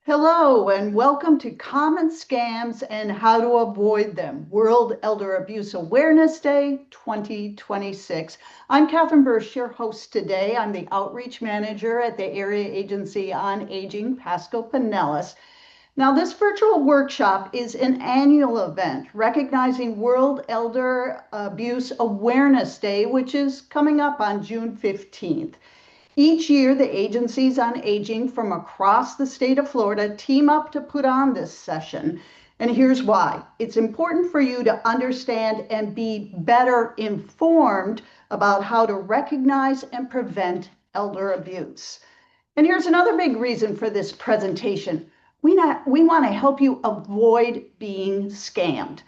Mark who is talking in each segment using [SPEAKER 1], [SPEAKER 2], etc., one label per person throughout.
[SPEAKER 1] Hello, and welcome to Common Scams and How to Avoid Them, World Elder Abuse Awareness Day 2026. I'm Catherine Bursch, your host today. I'm the Outreach Manager at the Area Agency on Aging, Pasco Pinellas. Now, this virtual workshop is an annual event recognizing World Elder Abuse Awareness Day, which is coming up on June 15th. Each year, the agencies on aging from across the state of Florida team up to put on this session. And here's why. It's important for you to understand and be better informed about how to recognize and prevent elder abuse. And here's another big reason for this presentation. We want to help you avoid being scammed.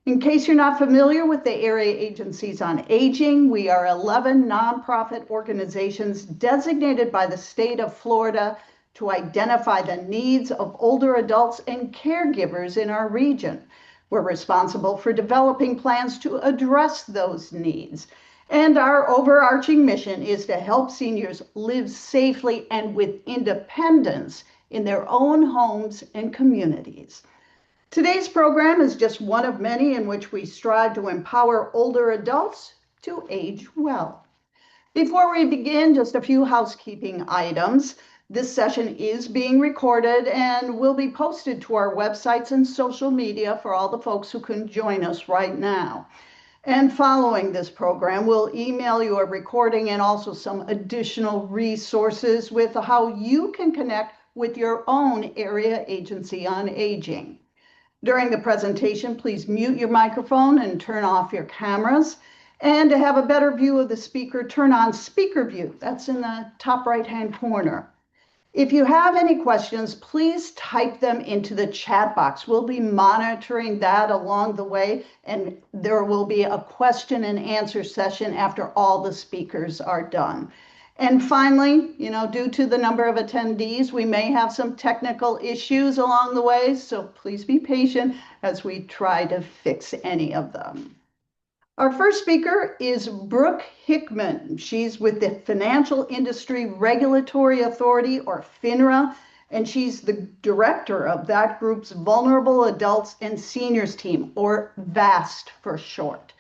[SPEAKER 1] In case you're not familiar with the Area Agencies on Aging, we are 11 nonprofit organizations designated by the state of Florida to identify the needs of older adults and caregivers in our region. We're responsible for developing plans to address those needs. And our overarching mission is to help seniors live safely and with independence in their own homes and communities. Today's program is just one of many in which we strive to empower older adults to age well. Before we begin, just a few housekeeping items. This session is being recorded and will be posted to our websites and social media for all the folks who can join us right now. And following this program, we'll email you a recording and also some additional resources with how you can connect with your own Area Agency on Aging. During the presentation, please mute your microphone and turn off your cameras. And to have a better view of the speaker, turn on speaker view. That's in the top right-hand corner. If you have any questions, please type them into the chat box. We'll be monitoring that along the way, and there will be a question and answer session after all the speakers are done. And finally, due to the number of attendees, we may have some technical issues along the way, so please be patient as we try to fix any of them. Our first speaker is Brooke Hickman. She's with the Financial Industry Regulatory Authority, or FINRA, and she's the director of that group's Vulnerable Adults and Seniors Team, or VAST for short.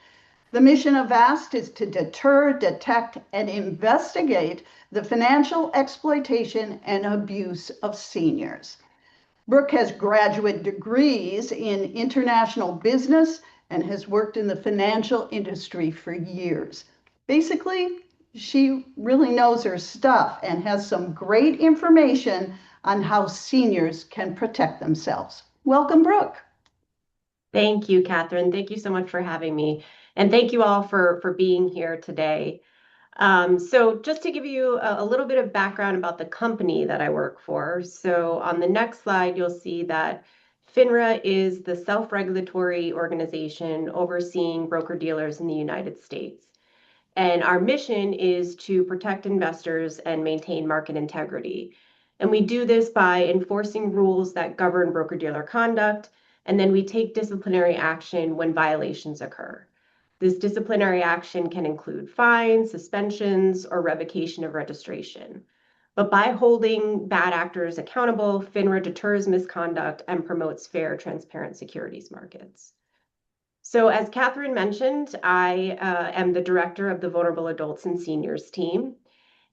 [SPEAKER 1] The mission of VAST is to deter, detect, and investigate the financial exploitation and abuse of seniors. Brooke has graduate degrees in international business and has worked in the financial industry for years. Basically, she really knows her stuff and has some great information on how seniors can protect themselves. Welcome, Brooke.
[SPEAKER 2] Thank you, Catherine. Thank you so much for having me. And thank you all for being here today. So just to give you a little bit of background about the company that I work for. So on the next slide, you'll see that FINRA is the self-regulatory organization overseeing broker-dealers in the United States. And our mission is to protect investors and maintain market integrity. And we do this by enforcing rules that govern broker-dealer conduct, and then we take disciplinary action when violations occur. This disciplinary action can include fines, suspensions, or revocation of registration. But by holding bad actors accountable, FINRA deters misconduct and promotes fair, transparent securities markets. So as Catherine mentioned, I am the director of the Vulnerable Adults and Seniors team.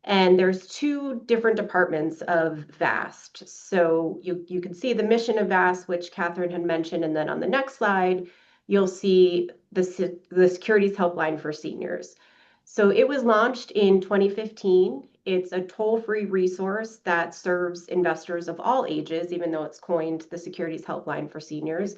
[SPEAKER 2] And there's two different departments of VAST. So you can see the mission of VAST, which Catherine had mentioned. And then on the next slide, you'll see the Securities Helpline for Seniors. So it was launched in 2015. It's a toll-free resource that serves investors of all ages, even though it's coined the Securities Helpline for Seniors.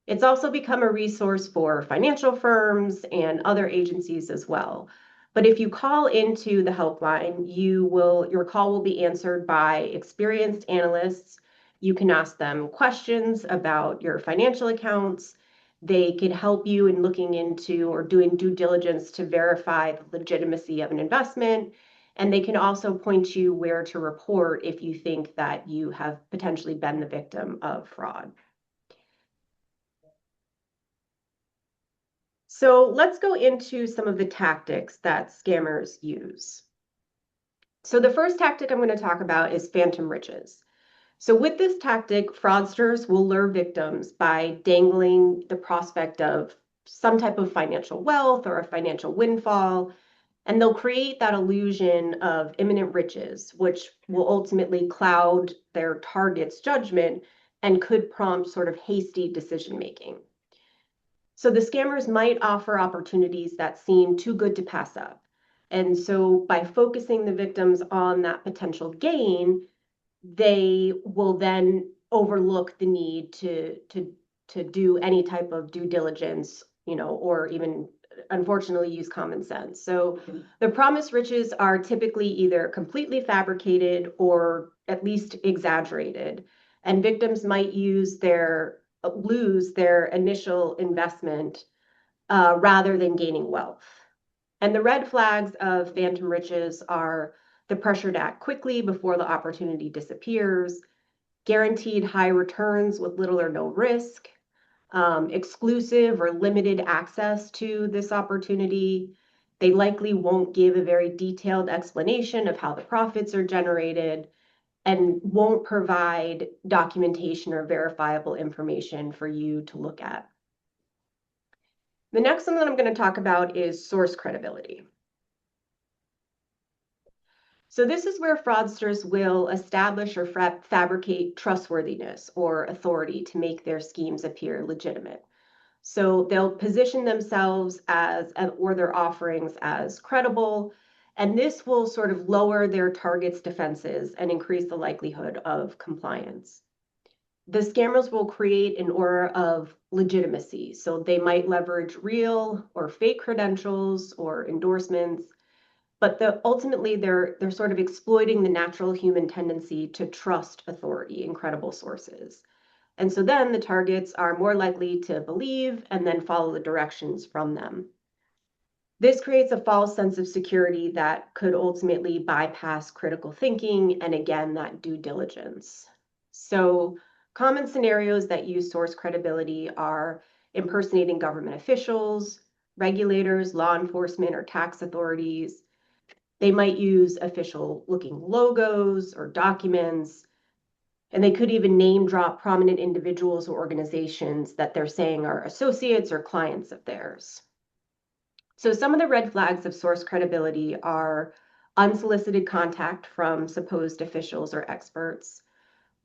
[SPEAKER 2] It's also become a resource for financial firms and other agencies as well. But if you call into the helpline, your call will be answered by experienced analysts. You can ask them questions about your financial accounts. They can help you in looking into or doing due diligence to verify the legitimacy of an investment. And they can also point you where to report if you think that you have potentially been the victim of fraud. So let's go into some of the tactics that scammers use. So the first tactic I'm going to talk about is phantom riches. So with this tactic, fraudsters will lure victims by dangling the prospect of some type of financial wealth or a financial windfall, and they'll create that illusion of imminent riches, which will ultimately cloud their target's judgment and could prompt sort of hasty decision making. So the scammers might offer opportunities that seem too good to pass up. And so by focusing the victims on that potential gain, they will then overlook the need to do any type of due diligence, or even unfortunately use common sense. So the promised riches are typically either completely fabricated or at least exaggerated, and victims might lose their initial investment rather than gaining wealth. And the red flags of phantom riches are the pressure to act quickly before the opportunity disappears, guaranteed high returns with little or no risk, exclusive or limited access to this opportunity. They likely won't give a very detailed explanation of how the profits are generated and won't provide documentation or verifiable information for you to look at. The next one that I'm going to talk about is source credibility. So this is where fraudsters will establish or fabricate trustworthiness or authority to make their schemes appear legitimate. So they'll position themselves or their offerings as credible, and this will sort of lower their target's defenses and increase the likelihood of compliance. The scammers will create an aura of legitimacy. So they might leverage real or fake credentials or endorsements, but ultimately they're sort of exploiting the natural human tendency to trust authority and credible sources. And so then the targets are more likely to believe and then follow the directions from them. This creates a false sense of security that could ultimately bypass critical thinking and again, that due diligence. So common scenarios that use source credibility are impersonating government officials, regulators, law enforcement, or tax authorities. They might use official looking logos or documents, and they could even name drop prominent individuals or organizations that they're saying are associates or clients of theirs. So some of the red flags of source credibility are unsolicited contact from supposed officials or experts,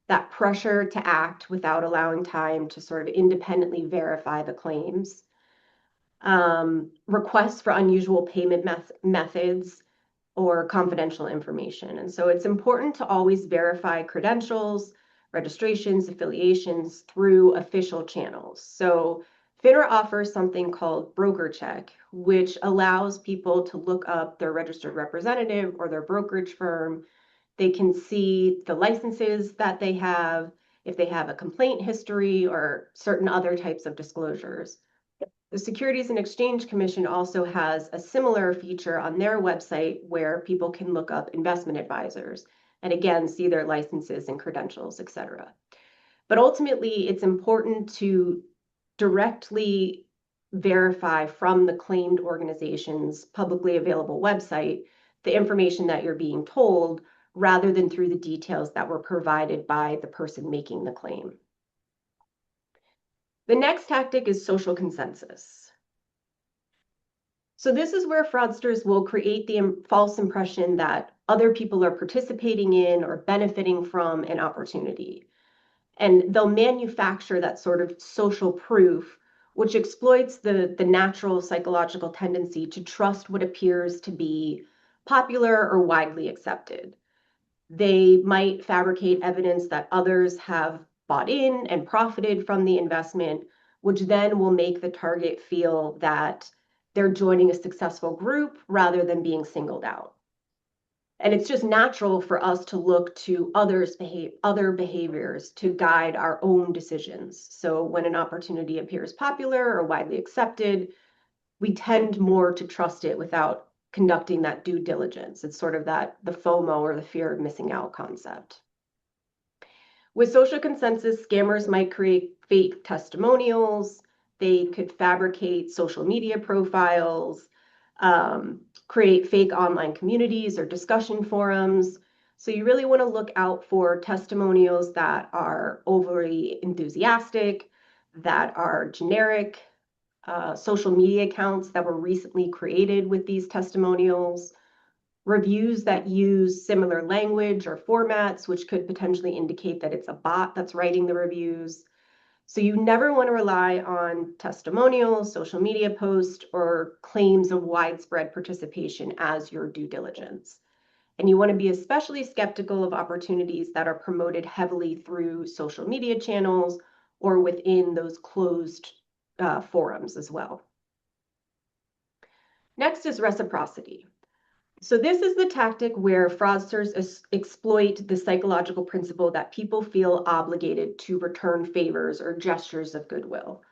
[SPEAKER 2] that pressure to act without allowing time to sort of independently verify the claims, requests for unusual payment methods, or confidential information. And so it's important to always verify credentials, registrations, affiliations through official channels. So FINRA offers something called broker check, which allows people to look up their registered representative or their brokerage firm. They can see the licenses that they have, if they have a complaint history or certain other types of disclosures. The Securities and Exchange Commission also has a similar feature on their website where people can look up investment advisors and again, see their licenses and credentials, et cetera. But ultimately, it's important to directly verify from the claimed organization's publicly available website the information that you're being told rather than through the details that were provided by the person making the claim. The next tactic is social consensus. So this is where fraudsters will create the false impression that other people are participating in or benefiting from an opportunity. And they'll manufacture that sort of social proof, which exploits the natural psychological tendency to trust what appears to be popular or widely accepted. They might fabricate evidence that others have bought in and profited from the investment, which then will make the target feel that they're joining a successful group rather than being singled out. And it's just natural for us to look to other behaviors to guide our own decisions. So when an opportunity appears popular or widely accepted, we tend more to trust it without conducting that due diligence. It's sort of the FOMO or the fear of missing out concept. With social consensus, scammers might create fake testimonials. They could fabricate social media profiles, create fake online communities or discussion forums, So you really want to look out for testimonials that are overly enthusiastic, that are generic, social media accounts that were recently created with these testimonials, reviews that use similar language or formats, which could potentially indicate that it's a bot that's writing the reviews. So you never want to rely on testimonials, social media posts, or claims of widespread participation as your due diligence. And you want to be especially skeptical of opportunities that are promoted heavily through social media channels or within those closed forums as well. Next is reciprocity. So this is the tactic where fraudsters exploit the psychological principle that people feel obligated to return favors or gestures of goodwill.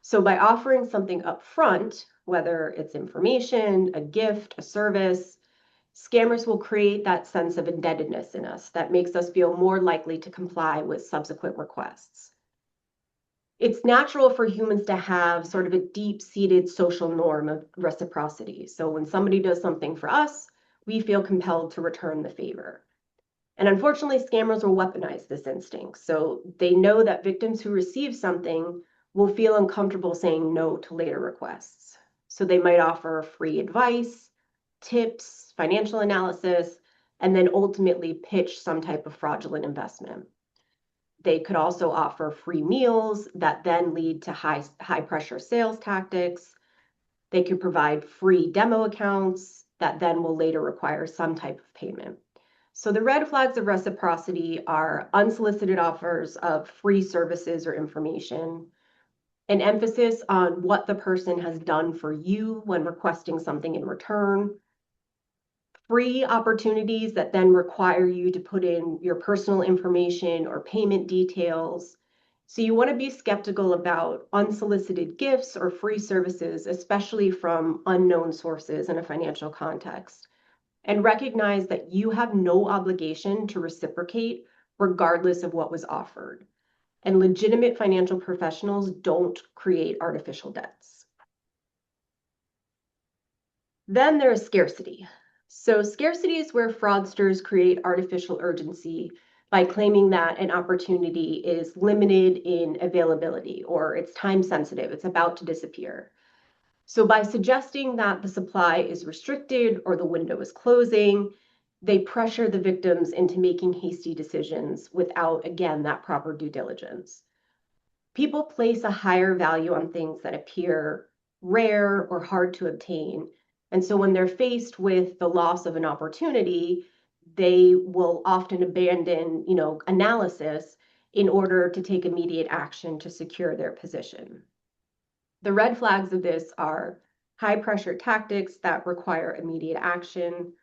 [SPEAKER 2] So by offering something up front, whether it's information, a gift, a service, scammers will create that sense of indebtedness in us that makes us feel more likely to comply with subsequent requests. It's natural for humans to have sort of a deep-seated social norm of reciprocity. So when somebody does something for us, we feel compelled to return the favor. And unfortunately, scammers will weaponize this instinct. So they know that victims who receive something will feel uncomfortable saying no to later requests. So they might offer free advice, tips, financial analysis, and then ultimately pitch some type of fraudulent investment. They could also offer free meals that then lead to high pressure sales tactics. They could provide free demo accounts that then will later require some type of payment. So the red flags of reciprocity are unsolicited offers of free services or information, an emphasis on what the person has done for you when requesting something in return, free opportunities that then require you to put in your personal information or payment details. So you want to be skeptical about unsolicited gifts or free services, especially from unknown sources in a financial context. And recognize that you have no obligation to reciprocate regardless of what was offered. And legitimate financial professionals don't create artificial debts. Then there is scarcity. So scarcity is where fraudsters create artificial urgency by claiming that an opportunity is limited in availability or it's time sensitive, it's about to disappear. So by suggesting that the supply is restricted or the window is closing, they pressure the victims into making hasty decisions without, again, that proper due diligence. People place a higher value on things that appear rare or hard to obtain. And so when they're faced with the loss of an opportunity, they will often abandon, analysis in order to take immediate action to secure their position. The red flags of this are high pressure tactics that require immediate action,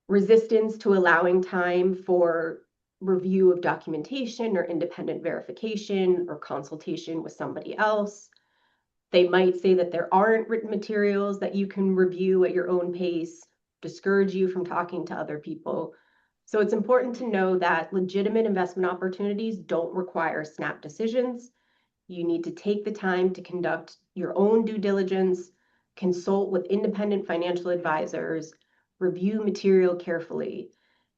[SPEAKER 2] resistance to allowing time for review of documentation or independent verification or consultation with somebody else. They might say that there aren't written materials that you can review at your own pace, discourage you from talking to other people. So it's important to know that legitimate investment opportunities don't require snap decisions. You need to take the time to conduct your own due diligence, consult with independent financial advisors, review material carefully.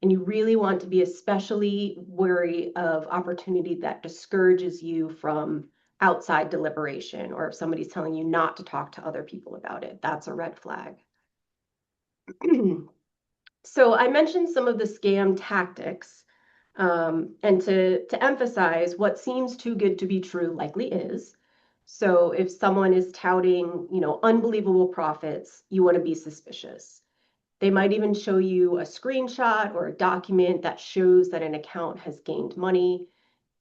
[SPEAKER 2] And you really want to be especially wary of opportunity that discourages you from outside deliberation, or if somebody's telling you not to talk to other people about it, that's a red flag. So I mentioned some of the scam tactics, and to emphasize what seems too good to be true likely is. So if someone is touting, unbelievable profits, you want to be suspicious. They might even show you a screenshot or a document that shows that an account has gained money.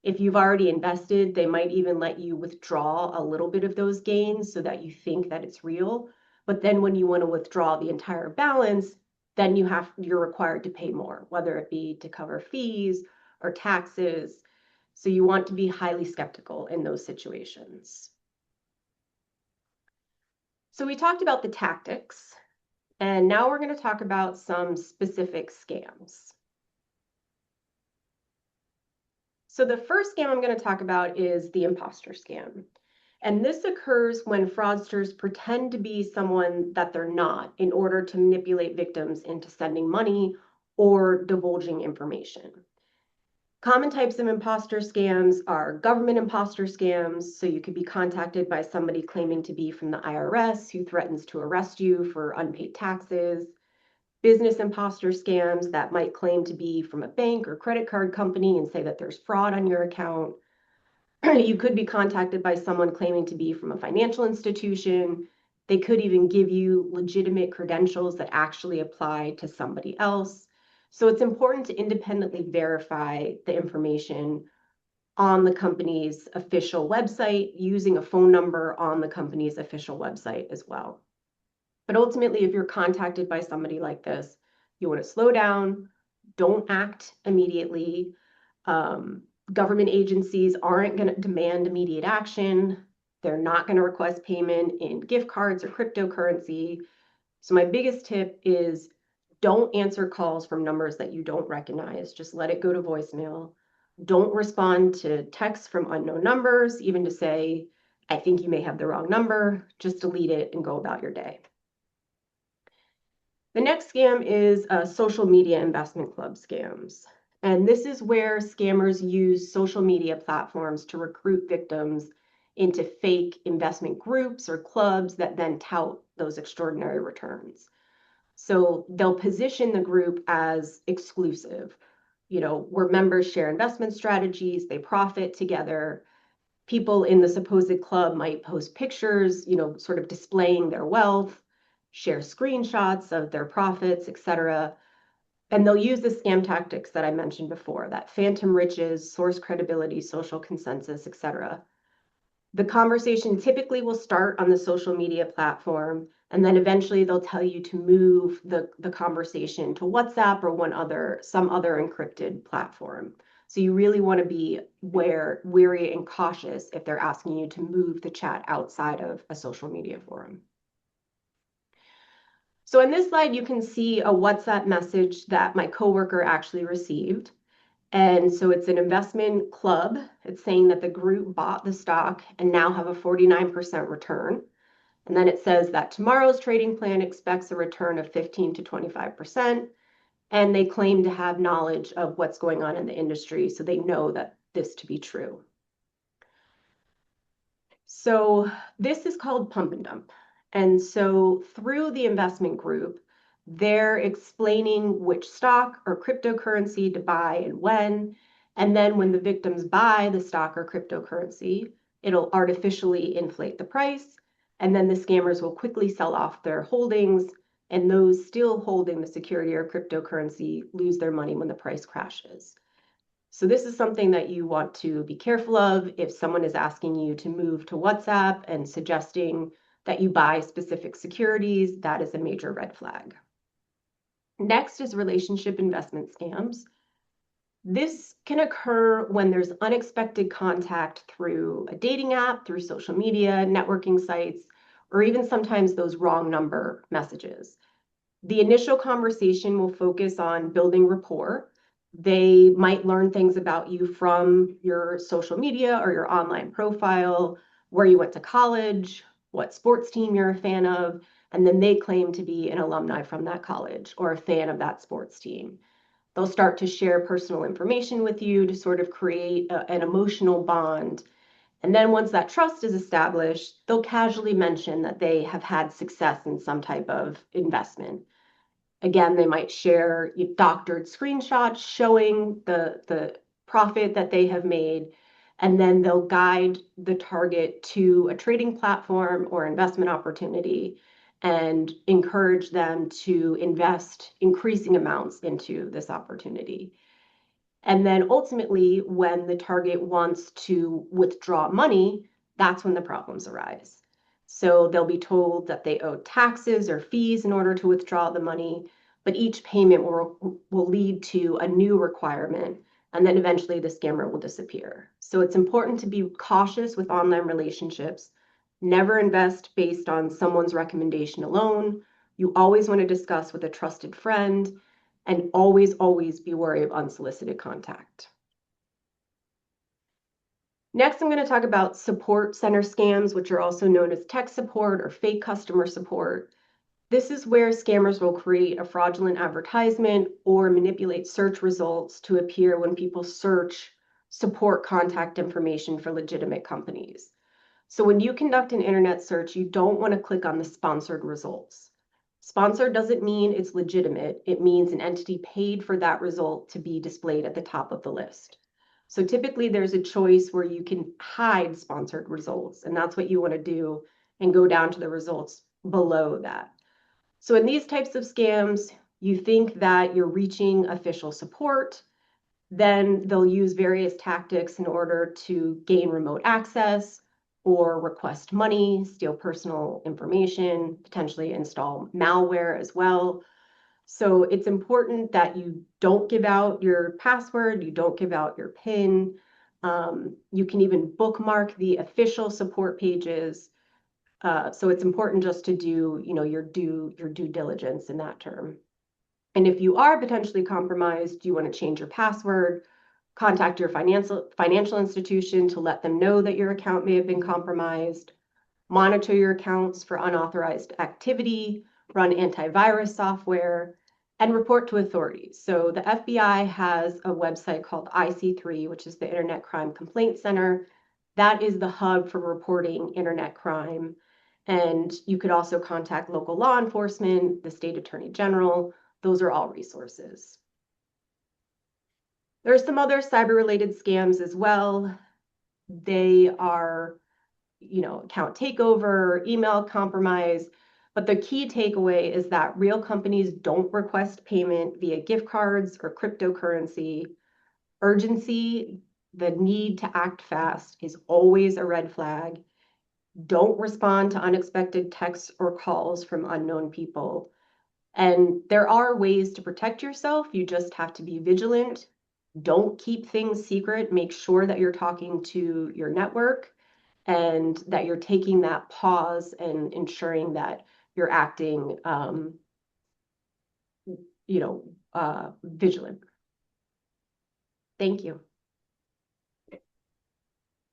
[SPEAKER 2] If you've already invested, they might even let you withdraw a little bit of those gains so that you think that it's real. But then when you want to withdraw the entire balance, then you're required to pay more, whether it be to cover fees or taxes. So you want to be highly skeptical in those situations. So we talked about the tactics, and now we're going to talk about some specific scams. So the first scam I'm going to talk about is the imposter scam. And this occurs when fraudsters pretend to be someone that they're not in order to manipulate victims into sending money or divulging information. Common types of imposter scams are government imposter scams. So you could be contacted by somebody claiming to be from the IRS who threatens to arrest you for unpaid taxes. Business imposter scams that might claim to be from a bank or credit card company and say that there's fraud on your account. You could be contacted by someone claiming to be from a financial institution. They could even give you legitimate credentials that actually apply to somebody else. So it's important to independently verify the information on the company's official website using a phone number on the company's official website as well. But ultimately, if you're contacted by somebody like this, you want to slow down, don't act immediately. Government agencies aren't going to demand immediate action. They're not going to request payment in gift cards or cryptocurrency. So my biggest tip is don't answer calls from numbers that you don't recognize. Just let it go to voicemail. Don't respond to texts from unknown numbers, even to say, I think you may have the wrong number. Just delete it and go about your day. The next scam is social media investment club scams. And this is where scammers use social media platforms to recruit victims into fake investment groups or clubs that then tout those extraordinary returns. So they'll position the group as exclusive, where members share investment strategies, they profit together. People in the supposed club might post pictures, sort of displaying their wealth, share screenshots of their profits, etc. And they'll use the scam tactics that I mentioned before, that phantom riches, source credibility, social consensus, etc. The conversation typically will start on the social media platform, and then eventually they'll tell you to move the conversation to WhatsApp or some other encrypted platform. So you really want to be wary and cautious if they're asking you to move the chat outside of a social media forum. So in this slide, you can see a WhatsApp message that my coworker actually received. And so it's an investment club. It's saying that the group bought the stock and now have a 49% return. And then it says that tomorrow's trading plan expects a return of 15 to 25%. And they claim to have knowledge of what's going on in the industry, so they know that this to be true. So this is called pump and dump. And so through the investment group, they're explaining which stock or cryptocurrency to buy and when. And then when the victims buy the stock or cryptocurrency, it'll artificially inflate the price. And then the scammers will quickly sell off their holdings. And those still holding the security or cryptocurrency lose their money when the price crashes. So this is something that you want to be careful of. If someone is asking you to move to WhatsApp and suggesting that you buy specific securities, that is a major red flag. Next is relationship investment scams. This can occur when there's unexpected contact through a dating app, through social media, networking sites, or even sometimes those wrong number messages. The initial conversation will focus on building rapport. They might learn things about you from your social media or your online profile, where you went to college, what sports team you're a fan of, and then they claim to be an alumni from that college or a fan of that sports team. They'll start to share personal information with you to sort of create an emotional bond. And then once that trust is established, they'll casually mention that they have had success in some type of investment. Again, they might share doctored screenshots showing the profit that they have made, and then they'll guide the target to a trading platform or investment opportunity and encourage them to invest increasing amounts into this opportunity. And then ultimately, when the target wants to withdraw money, that's when the problems arise. So they'll be told that they owe taxes or fees in order to withdraw the money, but each payment will lead to a new requirement, and then eventually the scammer will disappear. So it's important to be cautious with online relationships. Never invest based on someone's recommendation alone. You always want to discuss with a trusted friend, and always, always be wary of unsolicited contact. Next, I'm going to talk about support center scams, which are also known as tech support or fake customer support. This is where scammers will create a fraudulent advertisement or manipulate search results to appear when people search support contact information for legitimate companies. So when you conduct an internet search, you don't want to click on the sponsored results. Sponsored doesn't mean it's legitimate. It means an entity paid for that result to be displayed at the top of the list. So typically there's a choice where you can hide sponsored results, and that's what you want to do and go down to the results below that. So in these types of scams, you think that you're reaching official support, then they'll use various tactics in order to gain remote access or request money, steal personal information, potentially install malware as well. So it's important that you don't give out your password, you don't give out your PIN. You can even bookmark the official support pages. So it's important just to do, your due diligence in that term. And if you are potentially compromised, you want to change your password, contact your financial institution to let them know that your account may have been compromised, monitor your accounts for unauthorized activity, run antivirus software, and report to authorities. So the FBI has a website called IC3, which is the Internet Crime Complaint Center. That is the hub for reporting internet crime. And you could also contact local law enforcement, the state attorney general. Those are all resources. There are some other cyber-related scams as well. They are, account takeover, email compromise. But the key takeaway is that real companies don't request payment via gift cards or cryptocurrency. Urgency, the need to act fast, is always a red flag. Don't respond to unexpected texts or calls from unknown people. And there are ways to protect yourself. You just have to be vigilant. Don't keep things secret. Make sure that you're talking to your network and that you're taking that pause and ensuring that you're acting, vigilant. Thank you.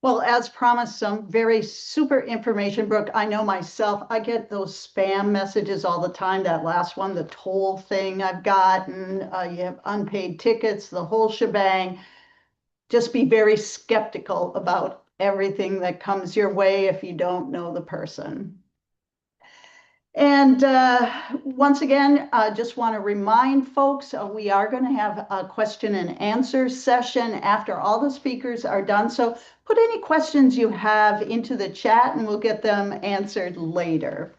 [SPEAKER 1] Well, as promised, some very super information, Brooke. I know myself, I get those spam messages all the time. That last one, the toll thing I've gotten, you have unpaid tickets, the whole shebang. Just be very skeptical about everything that comes your way if you don't know the person. And once again, I just want to remind folks, we are going to have a question and answer session after all the speakers are done. So put any questions you have into the chat and we'll get them answered later.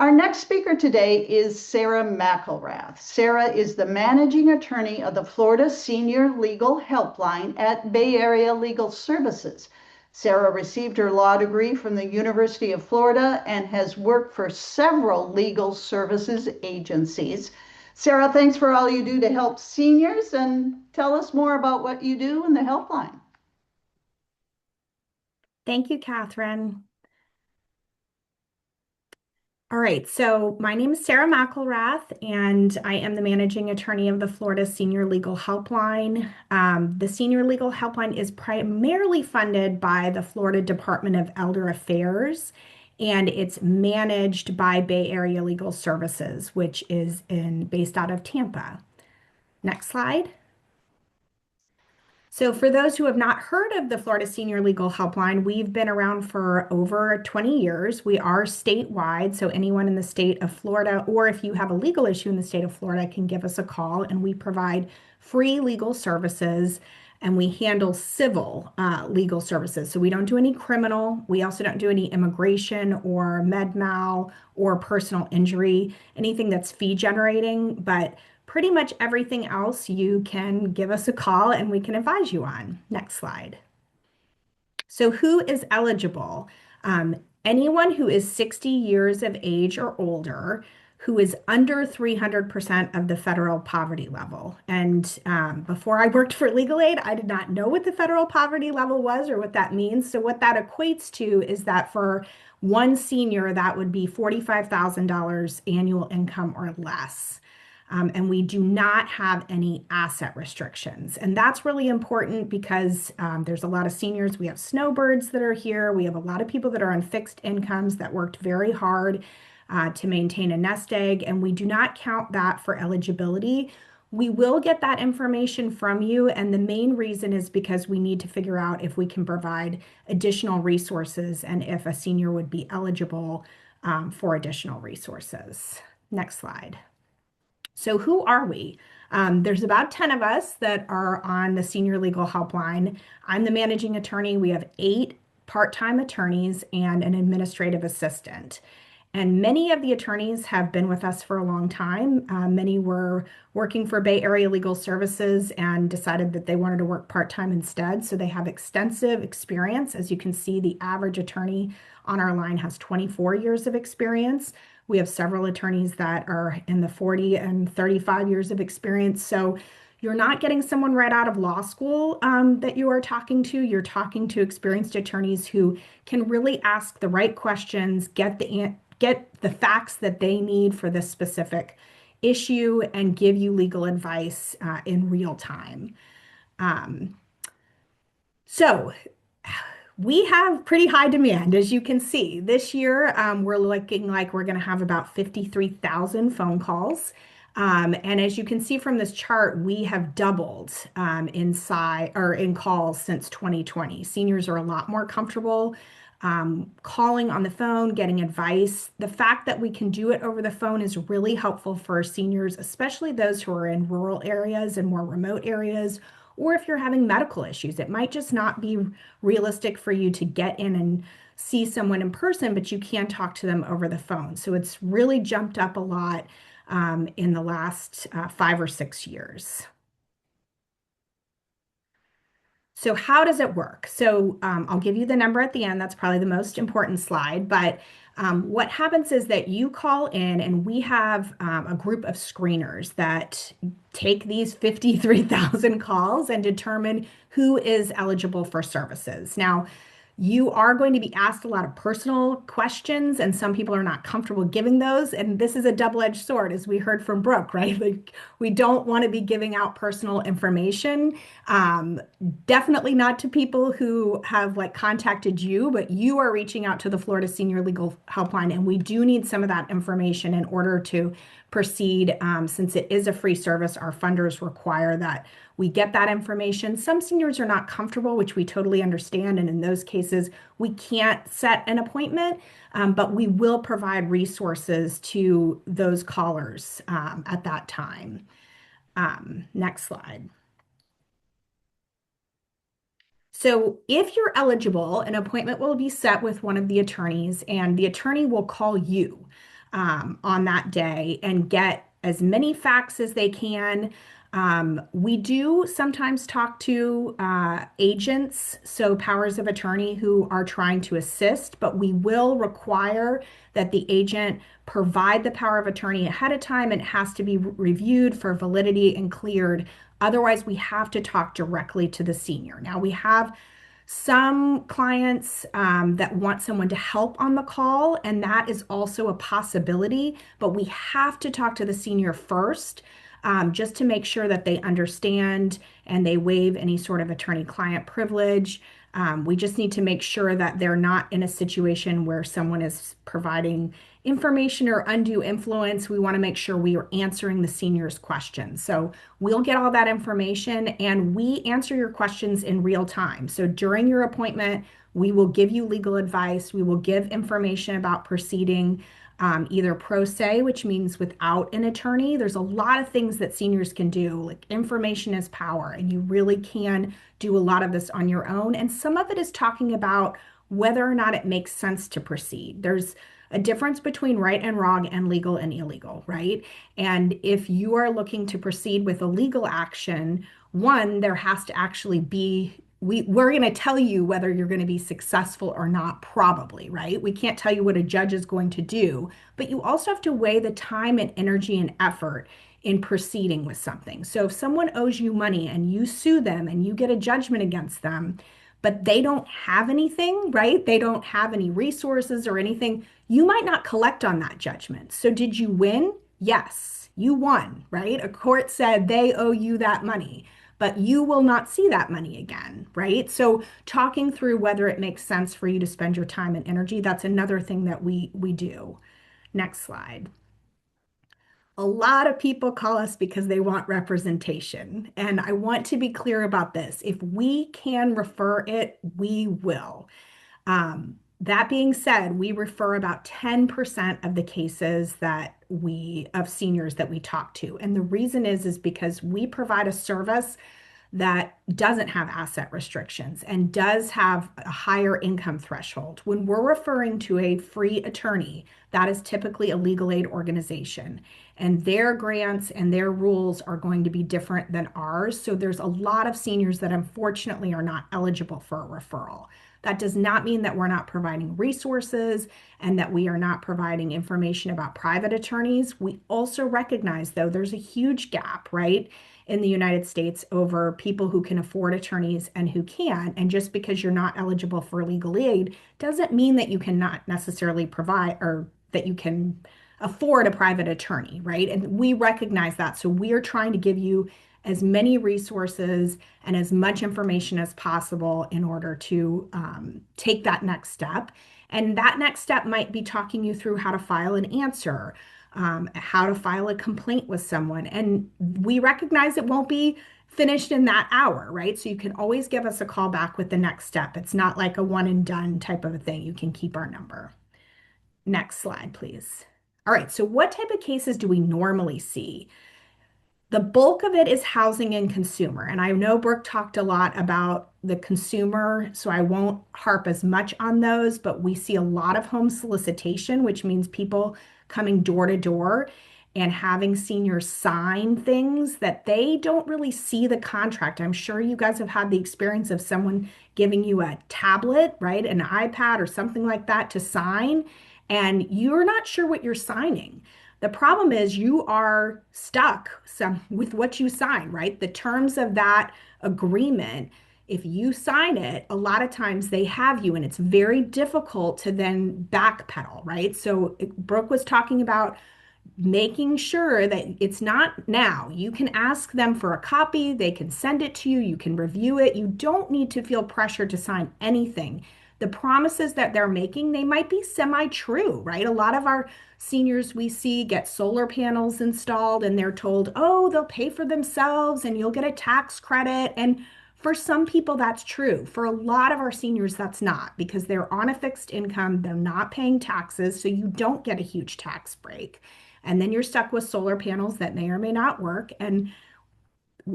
[SPEAKER 1] Our next speaker today is Sarah McElrath. Sarah is the managing attorney of the Florida Senior Legal Helpline at Bay Area Legal Services. Sarah received her law degree from the University of Florida and has worked for several legal services agencies. Sarah, thanks for all you do to help seniors, and tell us more about what you do in the helpline.
[SPEAKER 3] Thank you, Catherine. All right, so my name is Sarah McElrath, and I am the managing attorney of the Florida Senior Legal Helpline. The Senior Legal Helpline is primarily funded by the Florida Department of Elder Affairs, and it's managed by Bay Area Legal Services, which is based out of Tampa. Next slide. So for those who have not heard of the Florida Senior Legal Helpline, we've been around for over 20 years. We are statewide, so anyone in the state of Florida, or if you have a legal issue in the state of Florida, can give us a call, and we provide free legal services, and we handle civil legal services. So we don't do any criminal. We also don't do any immigration or med mal or personal injury, anything that's fee generating, but pretty much everything else you can give us a call and we can advise you on. Next slide. So who is eligible? Anyone who is 60 years of age or older, who is under 300% of the federal poverty level. And before I worked for Legal Aid, I did not know what the federal poverty level was or what that means. So what that equates to is that for one senior, that would be $45,000 annual income or less. And we do not have any asset restrictions. And that's really important because there's a lot of seniors. We have snowbirds that are here. We have a lot of people that are on fixed incomes that worked very hard to maintain a nest egg, and we do not count that for eligibility. We will get that information from you, and the main reason is because we need to figure out if we can provide additional resources and if a senior would be eligible for additional resources. Next slide. So who are we? There's about 10 of us that are on the Senior Legal Helpline. I'm the managing attorney. We have 8 part-time attorneys and an administrative assistant. And many of the attorneys have been with us for a long time. Many were working for Bay Area Legal Services and decided that they wanted to work part-time instead. So they have extensive experience. As you can see, the average attorney on our line has 24 years of experience. We have several attorneys that are in the 40 and 35 years of experience. So you're not getting someone right out of law school that you are talking to. You're talking to experienced attorneys who can really ask the right questions, get the facts that they need for this specific issue, and give you legal advice in real time. So we have pretty high demand, as you can see. This year, we're looking like we're going to have about 53,000 phone calls. And as you can see from this chart, we have doubled in size or in calls since 2020. Seniors are a lot more comfortable calling on the phone, getting advice. The fact that we can do it over the phone is really helpful for seniors, especially those who are in rural areas and more remote areas, or if you're having medical issues. It might just not be realistic for you to get in and see someone in person, but you can talk to them over the phone. So it's really jumped up a lot in the last 5 or 6 years. So how does it work? So I'll give you the number at the end. That's probably the most important slide. But what happens is that you call in, and we have a group of screeners that take these 53,000 calls and determine who is eligible for services. Now, you are going to be asked a lot of personal questions, and some people are not comfortable giving those. And this is a double-edged sword, as we heard from Brooke, right? Like, we don't want to be giving out personal information. Definitely not to people who have like contacted you, but you are reaching out to the Florida Senior Legal Helpline, and we do need some of that information in order to proceed. Since it is a free service, our funders require that we get that information. Some seniors are not comfortable, which we totally understand. And in those cases, we can't set an appointment, but we will provide resources to those callers at that time. Next slide. So if you're eligible, an appointment will be set with one of the attorneys, and the attorney will call you on that day and get as many facts as they can. We do sometimes talk to agents, so powers of attorney who are trying to assist, but we will require that the agent provide the power of attorney ahead of time, and it has to be reviewed for validity and cleared. Otherwise, we have to talk directly to the senior. Now, we have some clients that want someone to help on the call, and that is also a possibility, but we have to talk to the senior first just to make sure that they understand and they waive any sort of attorney-client privilege. We just need to make sure that they're not in a situation where someone is providing information or undue influence. We want to make sure we are answering the senior's questions. So we'll get all that information, and we answer your questions in real time. So during your appointment, we will give you legal advice. We will give information about proceeding either pro se, which means without an attorney. There's a lot of things that seniors can do, like information is power, and you really can do a lot of this on your own. And some of it is talking about whether or not it makes sense to proceed. There's a difference between right and wrong and legal and illegal, right? And if you are looking to proceed with a legal action, one, there has to actually be we're going to tell you whether you're going to be successful or not, probably, right? We can't tell you what a judge is going to do, but you also have to weigh the time and energy and effort in proceeding with something. So if someone owes you money and you sue them and you get a judgment against them, but they don't have anything, right? They don't have any resources or anything, you might not collect on that judgment. So did you win? Yes, you won, right? A court said they owe you that money, but you will not see that money again, right? So talking through whether it makes sense for you to spend your time and energy, that's another thing that we do. Next slide. A lot of people call us because they want representation. And I want to be clear about this. If we can refer it, we will. That being said, we refer about 10% of the cases of seniors that we talk to. And the reason is because we provide a service that doesn't have asset restrictions and does have a higher income threshold. When we're referring to a free attorney, that is typically a legal aid organization, and their grants and their rules are going to be different than ours. So there's a lot of seniors that unfortunately are not eligible for a referral. That does not mean that we're not providing resources and that we are not providing information about private attorneys. We also recognize, though, there's a huge gap, right, in the United States over people who can afford attorneys and who can't. And just because you're not eligible for legal aid doesn't mean that you cannot necessarily provide or that you can afford a private attorney, right? And we recognize that. So we are trying to give you as many resources and as much information as possible in order to take that next step. And that next step might be talking you through how to file an answer, how to file a complaint with someone. And we recognize it won't be finished in that hour, right? So you can always give us a call back with the next step. It's not like a one and done type of a thing. You can keep our number. Next slide, please. All right, so what type of cases do we normally see? The bulk of it is housing and consumer. And I know Brooke talked a lot about the consumer, so I won't harp as much on those, but we see a lot of home solicitation, which means people coming door to door and having seniors sign things that they don't really see the contract. I'm sure you guys have had the experience of someone giving you a tablet, right, an iPad or something like that to sign, and you're not sure what you're signing. The problem is you are stuck with what you sign, right? The terms of that agreement, if you sign it, a lot of times they have you, and it's very difficult to then backpedal, right? So Brooke was talking about making sure that it's not now. You can ask them for a copy, they can send it to you, you can review it. You don't need to feel pressured to sign anything. The promises that they're making, they might be semi-true, right? A lot of our seniors we see get solar panels installed and they're told, oh, they'll pay for themselves and you'll get a tax credit. And for some people, that's true. For a lot of our seniors, that's not, because they're on a fixed income, they're not paying taxes, so you don't get a huge tax break. And then you're stuck with solar panels that may or may not work. And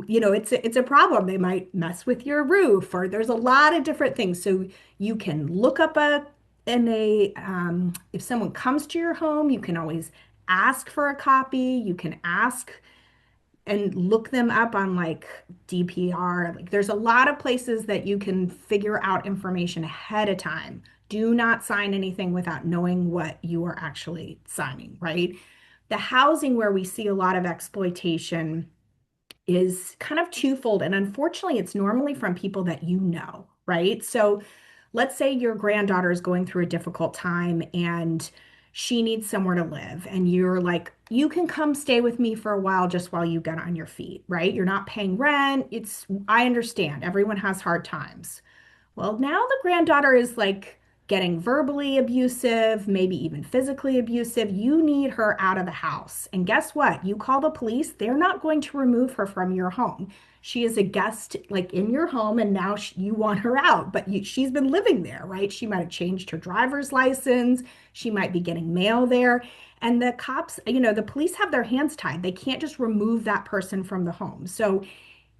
[SPEAKER 3] it's a problem. They might mess with your roof, or there's a lot of different things. So you can look up if someone comes to your home, you can always ask for a copy. You can ask and look them up on like DPR. Like there's a lot of places that you can figure out information ahead of time. Do not sign anything without knowing what you are actually signing, right? The housing where we see a lot of exploitation is kind of twofold. And unfortunately, it's normally from people that you know, right? So let's say your granddaughter is going through a difficult time and she needs somewhere to live. And you're like, you can come stay with me for a while just while you get on your feet, right? You're not paying rent. I understand everyone has hard times. Well, now the granddaughter is like getting verbally abusive, maybe even physically abusive. You need her out of the house. And guess what? You call the police, they're not going to remove her from your home. She is a guest like in your home, and now you want her out, but she's been living there, right? She might have changed her driver's license. She might be getting mail there. And the cops, the police have their hands tied. They can't just remove that person from the home. So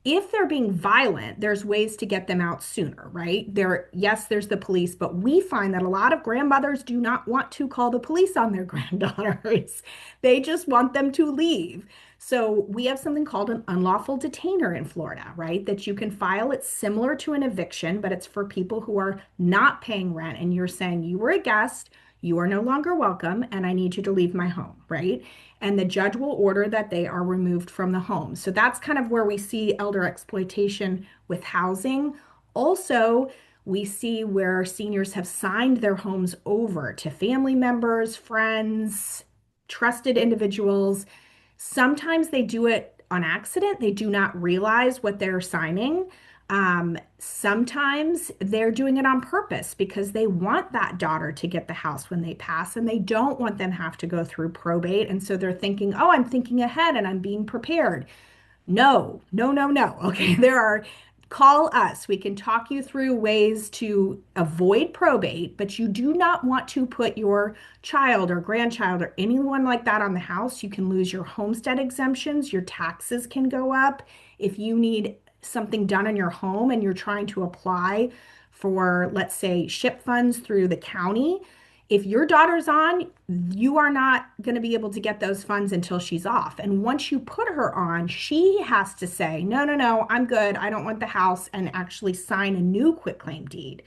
[SPEAKER 3] if they're being violent, there's ways to get them out sooner, right? Yes, there's the police, but we find that a lot of grandmothers do not want to call the police on their granddaughters. They just want them to leave. So we have something called an unlawful detainer in Florida, right? That you can file. It's similar to an eviction, but it's for people who are not paying rent. And you're saying you were a guest, you are no longer welcome, and I need you to leave my home, right? And the judge will order that they are removed from the home. So that's kind of where we see elder exploitation with housing. Also, we see where seniors have signed their homes over to family members, friends, trusted individuals. Sometimes they do it on accident. They do not realize what they're signing. Sometimes they're doing it on purpose because they want that daughter to get the house when they pass and they don't want them to have to go through probate. And so they're thinking, oh, I'm thinking ahead and I'm being prepared. No, no, no, no. Okay, call us. We can talk you through ways to avoid probate, but you do not want to put your child or grandchild or anyone like that on the house. You can lose your homestead exemptions, your taxes can go up. If you need something done in your home and you're trying to apply for, let's say, SHIP funds through the county, if your daughter's on, you are not going to be able to get those funds until she's off. And once you put her on, she has to say, no, no, no, I'm good. I don't want the house, and actually sign a new quitclaim deed.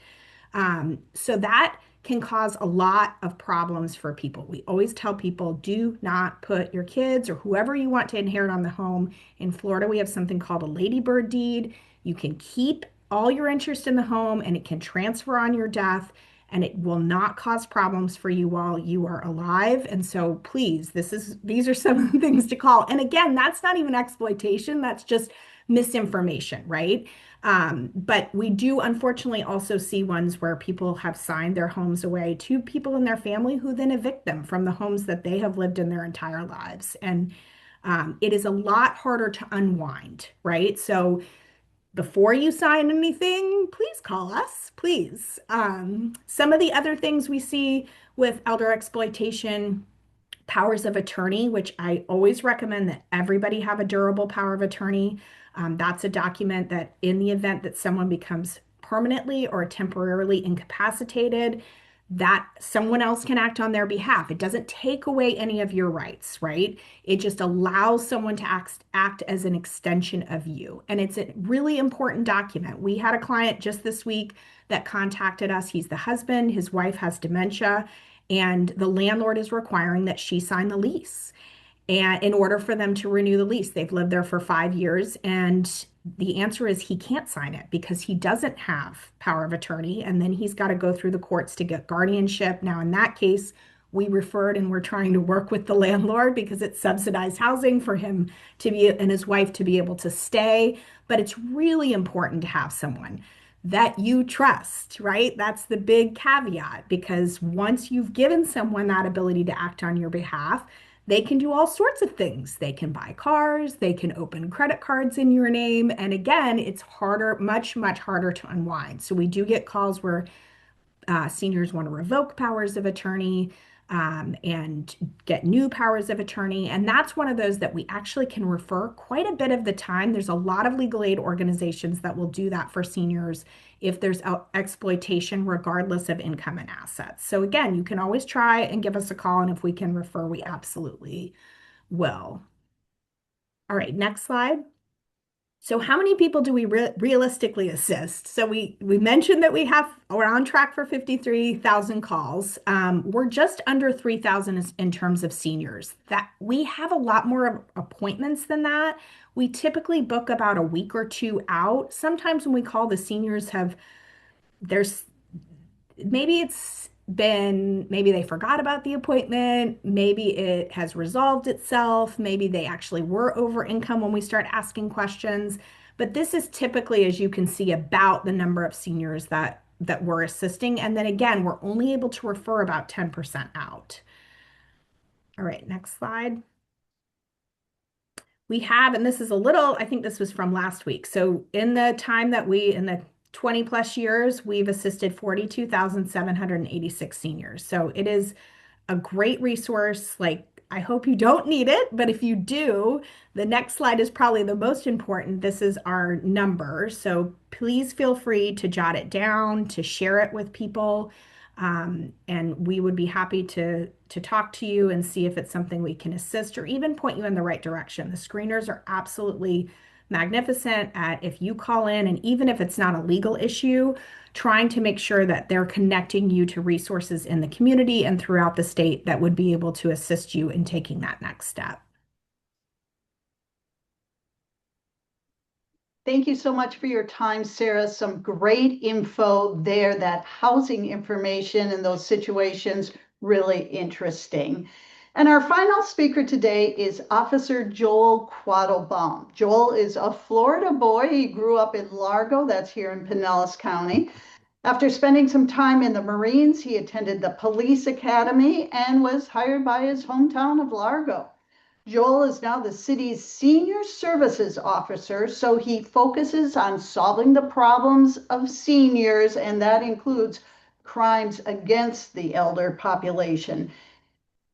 [SPEAKER 3] So that can cause a lot of problems for people. We always tell people, do not put your kids or whoever you want to inherit on the home. In Florida, we have something called a ladybird deed. You can keep all your interest in the home and it can transfer on your death and it will not cause problems for you while you are alive. And so please, these are some of the things to call. And again, that's not even exploitation, that's just misinformation, right? But we do unfortunately also see ones where people have signed their homes away to people in their family who then evict them from the homes that they have lived in their entire lives. And it is a lot harder to unwind, right? So before you sign anything, please call us, please. Some of the other things we see with elder exploitation, powers of attorney, which I always recommend that everybody have a durable power of attorney. That's a document that in the event that someone becomes permanently or temporarily incapacitated, that someone else can act on their behalf. It doesn't take away any of your rights, right? It just allows someone to act as an extension of you. And it's a really important document. We had a client just this week that contacted us. He's the husband, his wife has dementia, and the landlord is requiring that she sign the lease. And in order for them to renew the lease, they've lived there for 5 years. And the answer is he can't sign it because he doesn't have power of attorney. And then he's got to go through the courts to get guardianship. Now, in that case, we referred and we're trying to work with the landlord because it's subsidized housing for him to be and his wife to be able to stay. But it's really important to have someone that you trust, right? That's the big caveat because once you've given someone that ability to act on your behalf, they can do all sorts of things. They can buy cars, they can open credit cards in your name. And again, it's harder, much, much harder to unwind. So we do get calls where seniors want to revoke powers of attorney and get new powers of attorney. And that's one of those that we actually can refer quite a bit of the time. There's a lot of legal aid organizations that will do that for seniors if there's exploitation, regardless of income and assets. So again, you can always try and give us a call. And if we can refer, we absolutely will. All right, next slide. So how many people do we realistically assist? So we mentioned that we're on track for 53,000 calls. We're just under 3,000 in terms of seniors. That we have a lot more appointments than that. We typically book about a week or two out. Sometimes when we call, the seniors there's maybe they forgot about the appointment, maybe it has resolved itself, maybe they actually were over income when we start asking questions. But this is typically, as you can see, about the number of seniors that we're assisting. And then again, we're only able to refer about 10% out. All right, next slide. We have, and this is a little, I think this was from last week. So in the 20 plus years, we've assisted 42,786 seniors. So it is a great resource. Like, I hope you don't need it, but if you do, the next slide is probably the most important. This is our number. So please feel free to jot it down, to share it with people. And we would be happy to talk to you and see if it's something we can assist or even point you in the right direction. The screeners are absolutely magnificent at, if you call in, and even if it's not a legal issue, trying to make sure that they're connecting you to resources in the community and throughout the state that would be able to assist you in taking that next step.
[SPEAKER 1] Thank you so much for your time, Sarah. Some great info there. That housing information in those situations, really interesting. And our final speaker today is Officer Joel Quattlebaum. Joel is a Florida boy. He grew up in Largo, that's here in Pinellas County. After spending some time in the Marines, he attended the police academy and was hired by his hometown of Largo. Joel is now the city's senior services officer, so he focuses on solving the problems of seniors, and that includes crimes against the elder population.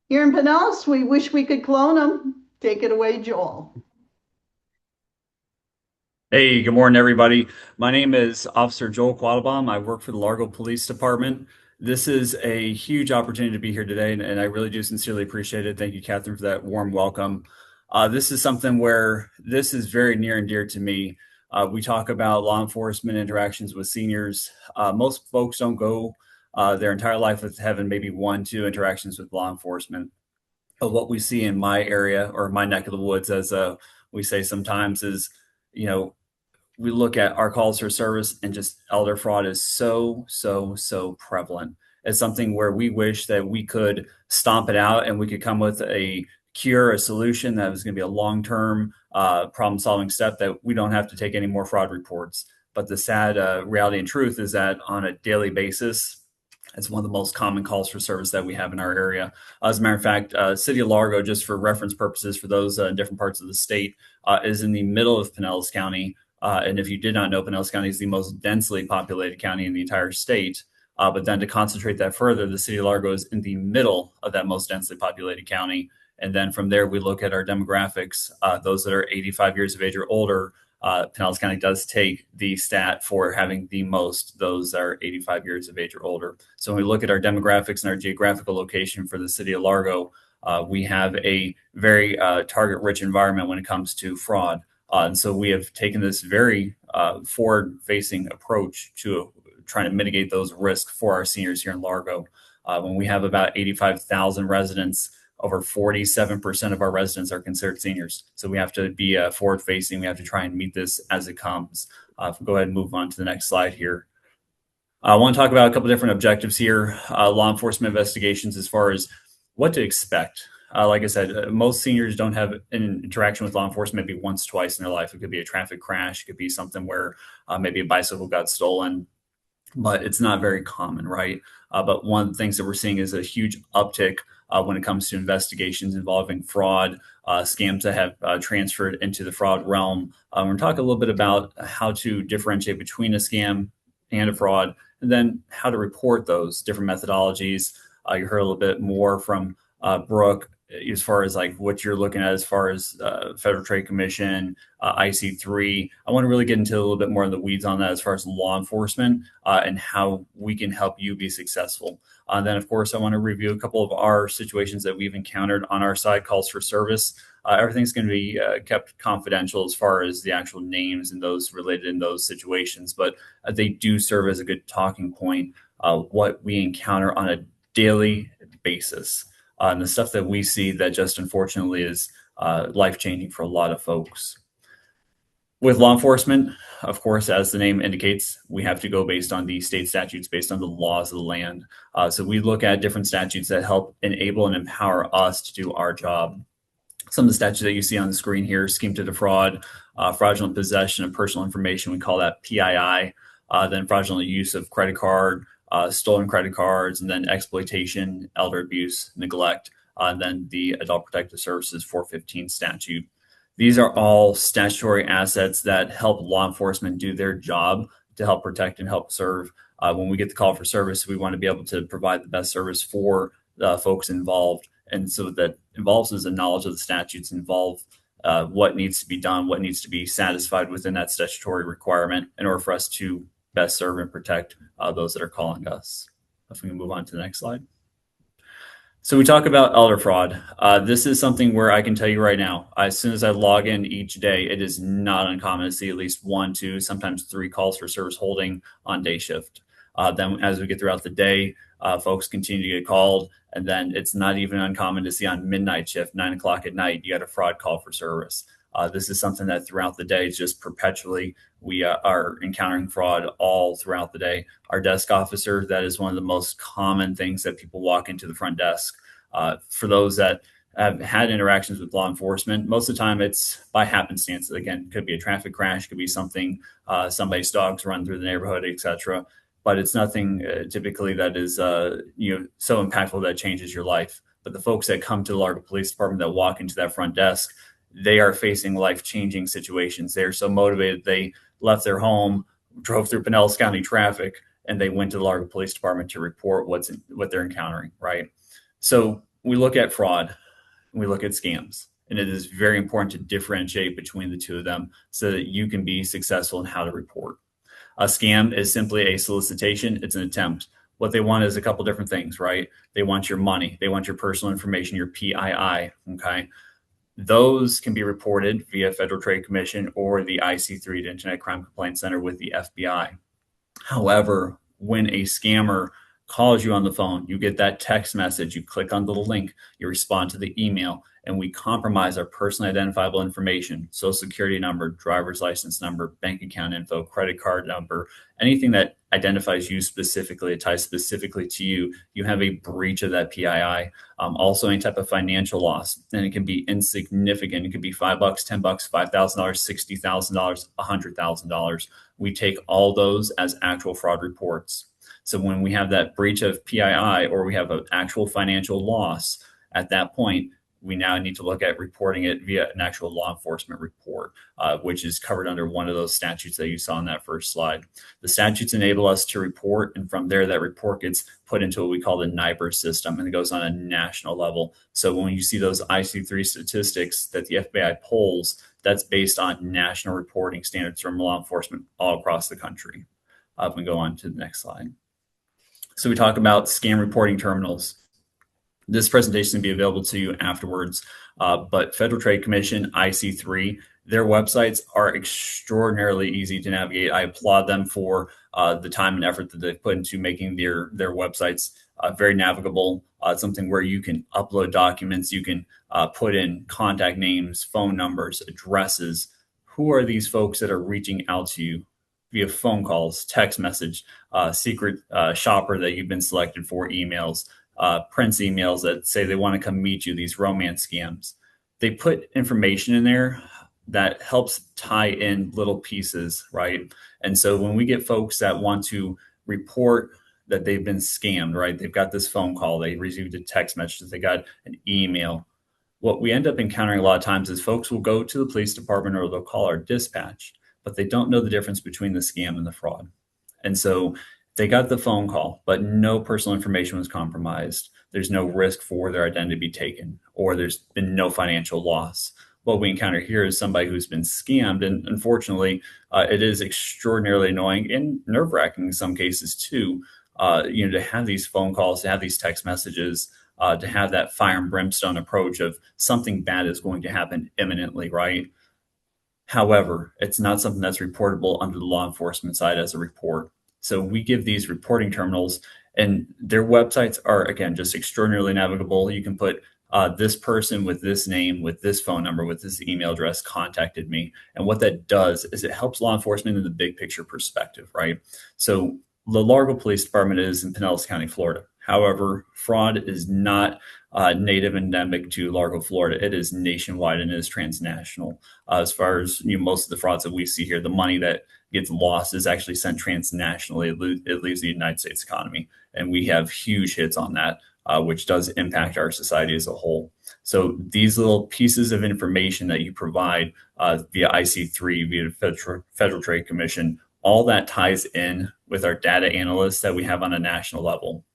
[SPEAKER 1] Here in Pinellas, we wish we could clone him. Take it away, Joel.
[SPEAKER 4] Hey, good morning, everybody. My name is Officer Joel Quattlebaum. I work for the Largo Police Department. This is a huge opportunity to be here today, and I really do sincerely appreciate it. Thank you, Catherine, for that warm welcome. This is something where this is very near and dear to me. We talk about law enforcement interactions with seniors. Most folks don't go their entire life with having maybe 1-2 interactions with law enforcement. But what we see in my area or my neck of the woods, as we say sometimes, is, you know, we look at our calls for service and just elder fraud is so prevalent. It's something where we wish that we could stomp it out and we could come with a cure, a solution that was going to be a long-term problem solving step that we don't have to take any more fraud reports. But the sad reality and truth is that on a daily basis, it's one of the most common calls for service that we have in our area. As a matter of fact, City of Largo, just for reference purposes for those in different parts of the state, is in the middle of Pinellas County. And if you did not know, Pinellas County is the most densely populated county in the entire state. But then to concentrate that further, the City of Largo is in the middle of that most densely populated county. And then from there, we look at our demographics. Those that are 85 years of age or older, Pinellas County does take the stat for having the most, those that are 85 years of age or older. So when we look at our demographics and our geographical location for the City of Largo, we have a very target-rich environment when it comes to fraud. And so we have taken this very forward-facing approach to trying to mitigate those risks for our seniors here in Largo. When we have about 85,000 residents, over 47% of our residents are considered seniors. So we have to be forward-facing. We have to try and meet this as it comes. Go ahead and move on to the next slide here. I want to talk about a couple different objectives here. Law enforcement investigations as far as what to expect. Like I said, most seniors don't have an interaction with law enforcement maybe once, twice in their life. It could be a traffic crash. It could be something where maybe a bicycle got stolen, but it's not very common, right? But one of the things that we're seeing is a huge uptick when it comes to investigations involving fraud, scams that have transferred into the fraud realm. We're going to talk a little bit about how to differentiate between a scam and a fraud, and then how to report those different methodologies. You heard a little bit more from Brooke as far as like what you're looking at as far as Federal Trade Commission, IC3. I want to really get into a little bit more of the weeds on that as far as law enforcement and how we can help you be successful. Then, of course, I want to review a couple of our situations that we've encountered on our side, calls for service. Everything's going to be kept confidential as far as the actual names and those related in those situations, but they do serve as a good talking point, what we encounter on a daily basis. And the stuff that we see that just unfortunately is life-changing for a lot of folks. With law enforcement, of course, as the name indicates, we have to go based on the state statutes, based on the laws of the land. So we look at different statutes that help enable and empower us to do our job. Some of the statutes that you see on the screen here: scheme to defraud, fraudulent possession of personal information, we call that PII, then fraudulent use of credit card, stolen credit cards, and then exploitation, elder abuse, neglect, and then the Adult Protective Services 415 statute. These are all statutory assets that help law enforcement do their job to help protect and help serve. When we get the call for service, we want to be able to provide the best service for folks involved. And so that involves is a knowledge of the statutes, involve what needs to be done, what needs to be satisfied within that statutory requirement in order for us to best serve and protect those that are calling us. If we can move on to the next slide. So we talk about elder fraud. This is something where I can tell you right now, as soon as I log in each day, it is not uncommon to see at least 1, 2, sometimes 3 calls for service holding on day shift. Then as we get throughout the day, folks continue to get called. And then it's not even uncommon to see on midnight shift, 9 o'clock at night, you got a fraud call for service. This is something that throughout the day, just perpetually, we are encountering fraud all throughout the day. Our desk officer, that is one of the most common things that people walk into the front desk. For those that have had interactions with law enforcement. Most of the time, it's by happenstance. Again, it could be a traffic crash, could be something, somebody's dogs run through the neighborhood, etc. But it's nothing typically that is so impactful that changes your life. But the folks that come to the Largo Police Department that walk into that front desk, they are facing life-changing situations. They're so motivated they left their home, drove through Pinellas County traffic, and they went to the Largo Police Department to report what they're encountering, right? So we look at fraud, and we look at scams, and it is very important to differentiate between the two of them so that you can be successful in how to report. A scam is simply a solicitation. It's an attempt. What they want is a couple different things, right? They want your money. They want your personal information, your PII, okay? Those can be reported via Federal Trade Commission or the IC3, the Internet Crime Complaint Center with the FBI. However, when a scammer calls you on the phone, you get that text message, you click on the link, you respond to the email, and we compromise our personally identifiable information, social security number, driver's license number, bank account info, credit card number, anything that identifies you specifically, it ties specifically to you, you have a breach of that PII. Also, any type of financial loss, and it can be insignificant. It could be $5, $10, $5,000, $60,000, $100,000. We take all those as actual fraud reports. So when we have that breach of PII or we have an actual financial loss, at that point, we now need to look at reporting it via an actual law enforcement report, which is covered under one of those statutes that you saw in that first slide. The statutes enable us to report, and from there, that report gets put into what we call the NIBR system, and it goes on a national level. So when you see those IC3 statistics that the FBI polls, that's based on national reporting standards from law enforcement all across the country. If we go on to the next slide. So we talk about scam reporting terminals. This presentation can be available to you afterwards, but Federal Trade Commission, IC3, their websites are extraordinarily easy to navigate. I applaud them for the time and effort that they've put into making their websites very navigable. Something where you can upload documents, you can put in contact names, phone numbers, addresses. Who are these folks that are reaching out to you via phone calls, text message, secret shopper that you've been selected for, emails, Prince emails that say they want to come meet you, these romance scams. They put information in there that helps tie in little pieces, right? And so when we get folks that want to report that they've been scammed, right? They've got this phone call, they received a text message, they got an email. What we end up encountering a lot of times is folks will go to the police department or they'll call our dispatch, but they don't know the difference between the scam and the fraud. And so they got the phone call, but no personal information was compromised. There's no risk for their identity to be taken, or there's been no financial loss. What we encounter here is somebody who's been scammed, and unfortunately, it is extraordinarily annoying and nerve-wracking in some cases too. To have these phone calls, to have these text messages, to have that fire and brimstone approach of something bad is going to happen imminently, right? However, it's not something that's reportable under the law enforcement side as a report. So we give these reporting terminals, and their websites are, again, just extraordinarily navigable. You can put this person with this name, with this phone number, with this email address contacted me. And what that does is it helps law enforcement in the big picture perspective, right? So the Largo Police Department is in Pinellas County, Florida. However, fraud is not native endemic to Largo, Florida. It is nationwide and it is transnational. As far as most of the frauds that we see here, the money that gets lost is actually sent transnationally. It leaves the United States economy, and we have huge hits on that, which does impact our society as a whole. So these little pieces of information that you provide via IC3, via the Federal Trade Commission, all that ties in with our data analysts that we have on a national level.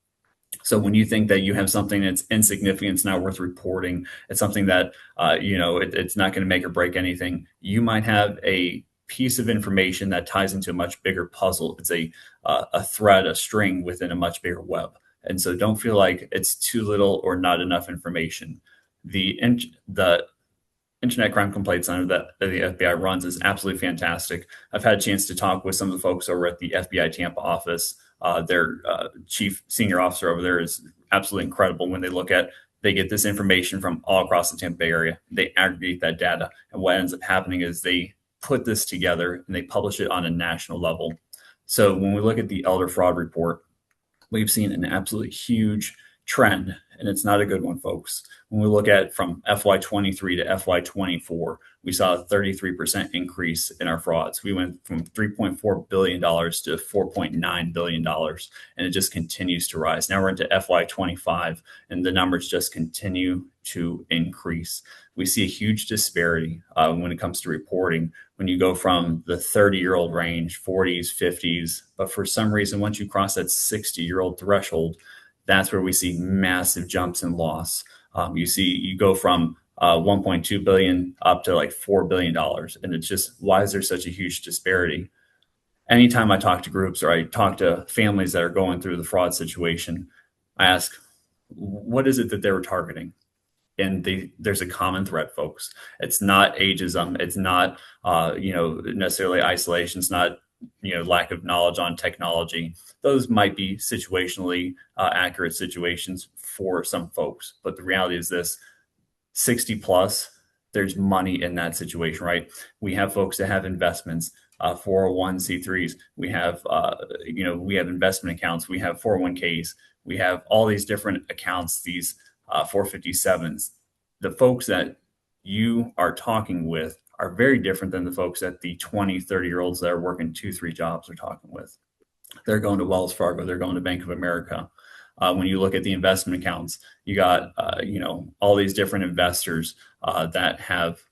[SPEAKER 4] So when you think that you have something that's insignificant, it's not worth reporting, it's something that, it's not going to make or break anything, you might have a piece of information that ties into a much bigger puzzle. It's a thread, a string within a much bigger web. And so don't feel like it's too little or not enough information. The Internet Crime Complaint Center that the FBI runs is absolutely fantastic. I've had a chance to talk with some of the folks over at the FBI Tampa office. Their chief senior officer over there is absolutely incredible. When they get this information from all across the Tampa Bay area, they aggregate that data. And what ends up happening is they put this together and they publish it on a national level. So when we look at the elder fraud report, we've seen an absolutely huge trend, and it's not a good one, folks. When we look at from FY23 to FY24, we saw a 33% increase in our frauds. We went from $3.4 billion to $4.9 billion, and it just continues to rise. Now we're into FY25, and the numbers just continue to increase. We see a huge disparity when it comes to reporting. When you go from the 30-year-old range, 40s, 50s, but for some reason, once you cross that 60-year-old threshold, that's where we see massive jumps in loss. You go from 1.2 billion up to like $4 billion. And it's just, why is there such a huge disparity? Anytime I talk to groups or I talk to families that are going through the fraud situation, I ask, what is it that they were targeting? And there's a common thread, folks. It's not ageism. It's not, necessarily isolation. It's not, lack of knowledge on technology. Those might be situationally accurate situations for some folks. But the reality is this: 60 plus, there's money in that situation, right? We have folks that have investments, 401c3s. We have, we have investment accounts. We have 401ks. We have all these different accounts, these 457s. The folks that you are talking with are very different than the folks that the 20, 30-year-olds that are working 2-3 jobs are talking with. They're going to Wells Fargo. They're going to Bank of America. When you look at the investment accounts, you got, all these different investors that have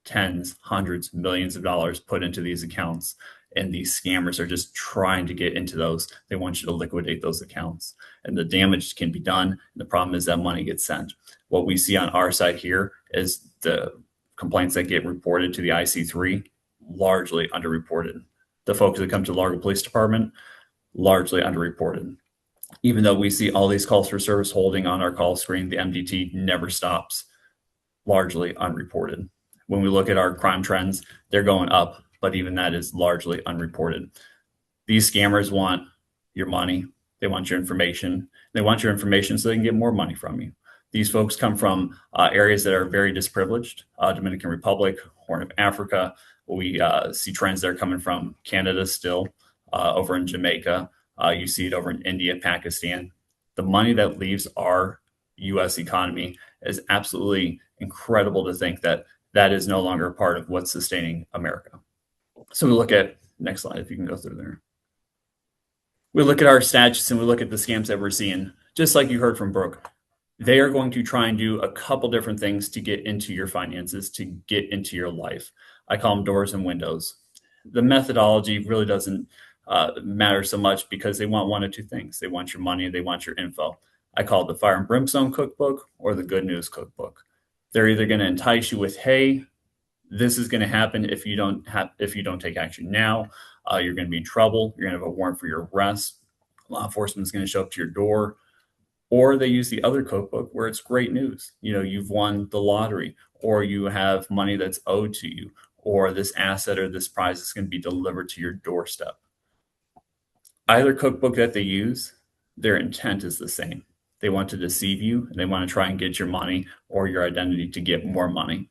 [SPEAKER 4] tens, hundreds, millions of dollars put into these accounts. And these scammers are just trying to get into those. They want you to liquidate those accounts. And the damage can be done. And the problem is that money gets sent. What we see on our side here is the complaints that get reported to the IC3, largely underreported. The folks that come to Largo Police Department, largely underreported. Even though we see all these calls for service holding on our call screen, the MDT never stops, largely unreported. When we look at our crime trends, they're going up, but even that is largely unreported. These scammers want your money. They want your information. They want your information so they can get more money from you. These folks come from areas that are very disprivileged, Dominican Republic, Horn of Africa. We see trends that are coming from Canada still, over in Jamaica. You see it over in India, Pakistan. The money that leaves our U.S. economy is absolutely incredible to think that that is no longer a part of what's sustaining America. So we look at, next slide, if you can go through there. We look at our stats and we look at the scams that we're seeing, just like you heard from Brooke. They are going to try and do a couple different things to get into your finances, to get into your life. I call them doors and windows. The methodology really doesn't matter so much because they want one of two things. They want your money, they want your info. I call it the fire and brimstone cookbook or the good news cookbook. They're either going to entice you with, hey, this is going to happen if you don't take action now. You're going to be in trouble. You're going to have a warrant for your arrest. Law enforcement is going to show up to your door. Or they use the other cookbook where it's great news. You've won the lottery, or you have money that's owed to you, or this asset or this prize is going to be delivered to your doorstep. Either cookbook that they use, their intent is the same. They want to deceive you, and they want to try and get your money or your identity to get more money.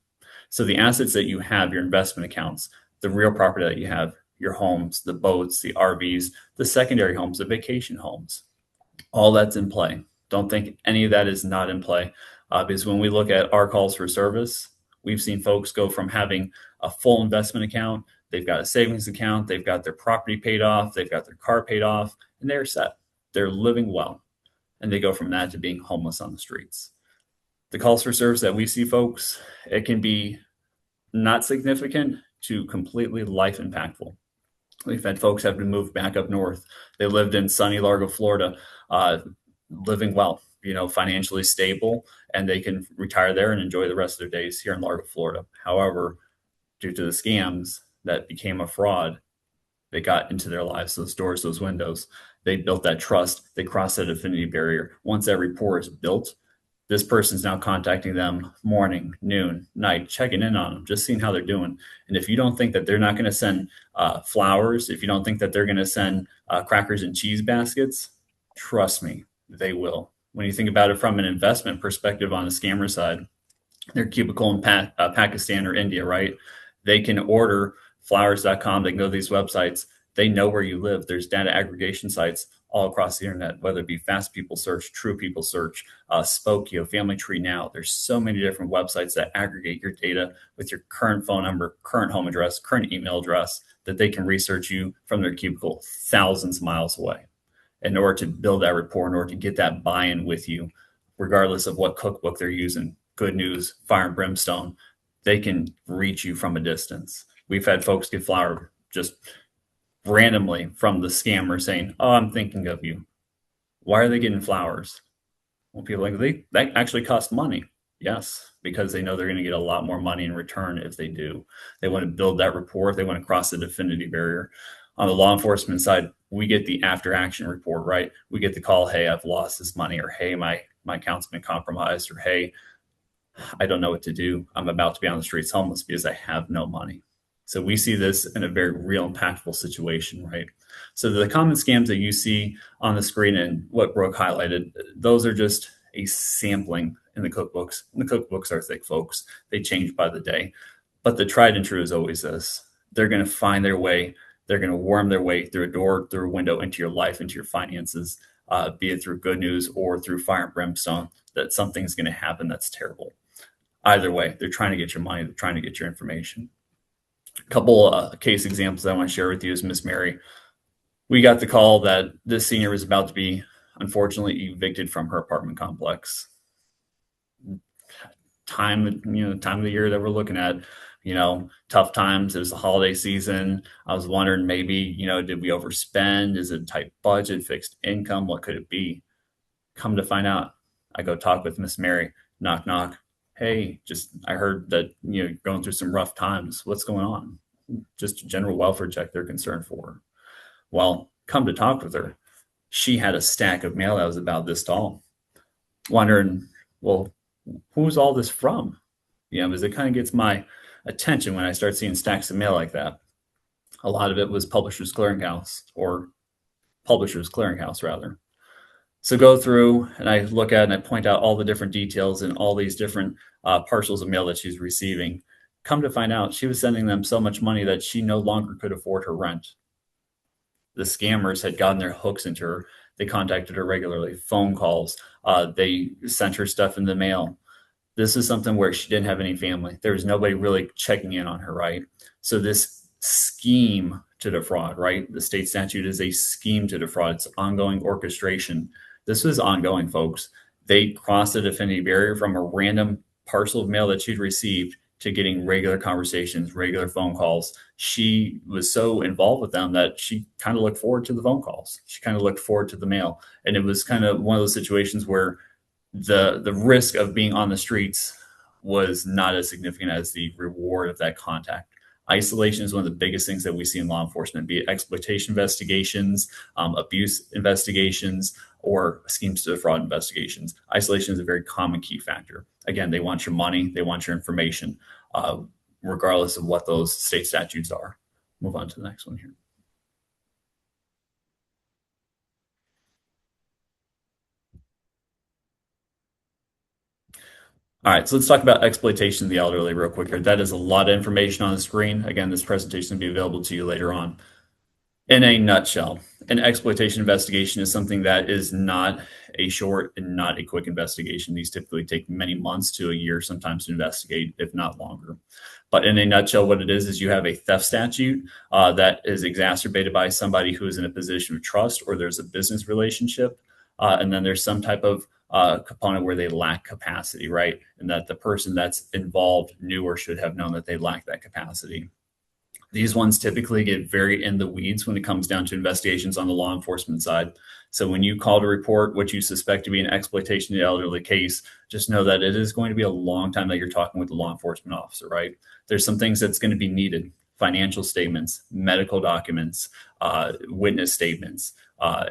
[SPEAKER 4] So the assets that you have, your investment accounts, the real property that you have, your homes, the boats, the RVs, the secondary homes, the vacation homes, all that's in play. Don't think any of that is not in play, because when we look at our calls for service, we've seen folks go from having a full investment account, they've got a savings account, they've got their property paid off, they've got their car paid off, and they're set. They're living well. And they go from that to being homeless on the streets. The calls for service that we see, folks, it can be not significant to completely life impactful. We've had folks have to move back up north. They lived in sunny Largo, Florida, living well, financially stable, and they can retire there and enjoy the rest of their days here in Largo, Florida. However, due to the scams that became a fraud, they got into their lives, those doors, those windows. They built that trust. They crossed that affinity barrier. Once that rapport is built, this person's now contacting them morning, noon, night, checking in on them, just seeing how they're doing. And if you don't think that they're not going to send flowers, if you don't think that they're going to send crackers and cheese baskets, trust me, they will. When you think about it from an investment perspective on the scammer side, they're cubicle in Pakistan or India, right? They can order flowers.com. They can go to these websites. They know where you live. There's data aggregation sites all across the internet, whether it be Fast People Search, True People Search, Spokeo, Family Tree Now. There's so many different websites that aggregate your data with your current phone number, current home address, current email address, that they can research you from their cubicle thousands of miles away. In order to build that rapport, in order to get that buy-in with you, regardless of what cookbook they're using, Good News, Fire and Brimstone, they can reach you from a distance. We've had folks get flour just randomly from the scammer saying, "Oh, I'm thinking of you." Why are they getting flowers? Well, people are like, that actually costs money. Yes, because they know they're going to get a lot more money in return if they do. They want to build that rapport. They want to cross the affinity barrier. On the law enforcement side, we get the after action report, right? We get the call, "Hey, I've lost this money," or "Hey, my account's been compromised," or "Hey, I don't know what to do. I'm about to be on the streets homeless because I have no money." So we see this in a very real, impactful situation, right? So the common scams that you see on the screen and what Brooke highlighted, those are just a sampling in the cookbooks. And the cookbooks are thick, folks. They change by the day. But the tried and true is always this. They're going to find their way. They're going to worm their way through a door, through a window, into your life, into your finances, be it through Good News or through Fire and Brimstone, that something's going to happen that's terrible. Either way, they're trying to get your money. They're trying to get your information. A couple case examples I want to share with you is Miss Mary. We got the call that this senior was about to be, unfortunately, evicted from her apartment complex. Time of the year that we're looking at, tough times. It was the holiday season. I was wondering, maybe, did we overspend? Is it a tight budget, fixed income? What could it be? Come to find out, I go talk with Miss Mary. Knock, knock. "Hey, I heard that you're going through some rough times. What's going on?" Just a general welfare check they're concerned for. Well, come to talk with her, she had a stack of mail that was about this tall. Wondering, well, who's all this from? Because it kind of gets my attention when I start seeing stacks of mail like that. A lot of it was Publishers Clearinghouse, or Publishers Clearinghouse, rather. So go through and I look at and I point out all the different details and all these different parcels of mail that she's receiving. Come to find out, she was sending them so much money that she no longer could afford her rent. The scammers had gotten their hooks into her. They contacted her regularly, phone calls. They sent her stuff in the mail. This is something where she didn't have any family. There was nobody really checking in on her, right? So this scheme to defraud, right? The state statute is a scheme to defraud. It's ongoing orchestration. This was ongoing, folks. They crossed the affinity barrier from a random parcel of mail that she'd received to getting regular conversations, regular phone calls. She was so involved with them that she kind of looked forward to the phone calls. She kind of looked forward to the mail. And it was kind of one of those situations where the risk of being on the streets was not as significant as the reward of that contact. Isolation is one of the biggest things that we see in law enforcement, be it exploitation investigations, abuse investigations, or schemes to defraud investigations. Isolation is a very common key factor. Again, they want your money, they want your information, regardless of what those state statutes are. Move on to the next one here. All right, so let's talk about exploitation of the elderly real quick here. That is a lot of information on the screen. Again, this presentation will be available to you later on. In a nutshell, an exploitation investigation is something that is not a short and not a quick investigation. These typically take many months to a year sometimes to investigate, if not longer. But in a nutshell, what it is you have a theft statute that is exacerbated by somebody who is in a position of trust, or there's a business relationship, and then there's some type of component where they lack capacity, right? And that the person that's involved knew or should have known that they lack that capacity. These ones typically get very in the weeds when it comes down to investigations on the law enforcement side. So when you call to report what you suspect to be an exploitation of the elderly case, just know that it is going to be a long time that you're talking with the law enforcement officer, right? There's some things that's going to be needed: financial statements, medical documents, witness statements,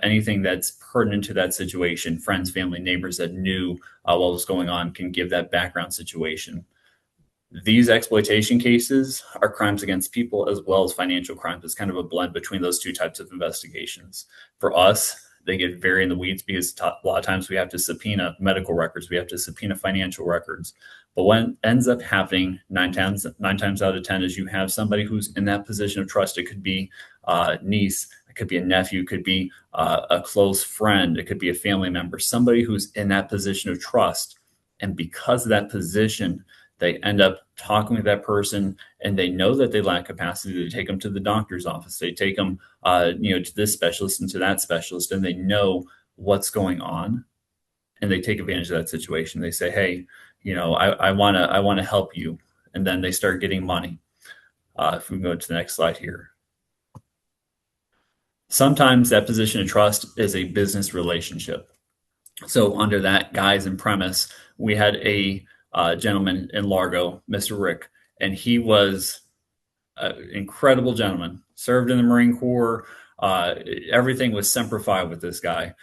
[SPEAKER 4] anything that's pertinent to that situation. Friends, family, neighbors that knew what was going on can give that background situation. These exploitation cases are crimes against people as well as financial crimes. It's kind of a blend between those two types of investigations. For us, they get very in the weeds because a lot of times we have to subpoena medical records, we have to subpoena financial records. But what ends up happening nine times out of 10 is you have somebody who's in that position of trust. It could be niece, it could be a nephew, it could be a close friend, it could be a family member, somebody who's in that position of trust. And because of that position, they end up talking with that person, and they know that they lack capacity. They take them to the doctor's office. They take them, to this specialist and to that specialist, and they know what's going on, and they take advantage of that situation. They say, "Hey, I want to help you," and then they start getting money. If we go to the next slide here. Sometimes that position of trust is a business relationship. So under that guise and premise, we had a gentleman in Largo, Mr. Rick, and he was an incredible gentleman, served in the Marine Corps. Everything was semper fi with this guy.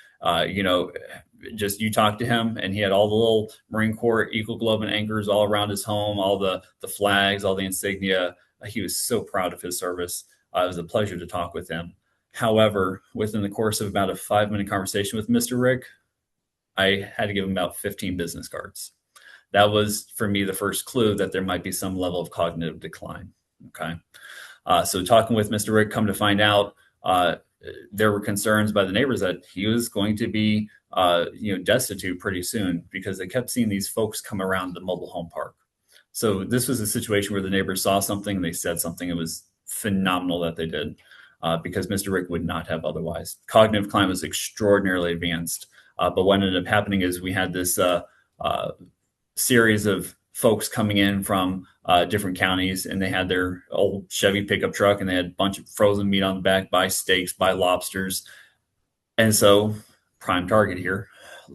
[SPEAKER 4] Just you talk to him, and he had all the little Marine Corps Eagle Globe and anchors all around his home, all the flags, all the insignia. He was so proud of his service. It was a pleasure to talk with him. However, within the course of about a 5-minute conversation with Mr. Rick, I had to give him about 15 business cards. That was, for me, the first clue that there might be some level of cognitive decline. Okay. So talking with Mr. Rick, come to find out, there were concerns by the neighbors that he was going to be, destitute pretty soon, because they kept seeing these folks come around the mobile home park. So this was a situation where the neighbors saw something, they said something. It was phenomenal that they did, because Mr. Rick would not have otherwise. Cognitive decline was extraordinarily advanced. But what ended up happening is we had this series of folks coming in from different counties, and they had their old Chevy pickup truck, and they had a bunch of frozen meat on the back, buy steaks, buy lobsters. And so prime target here,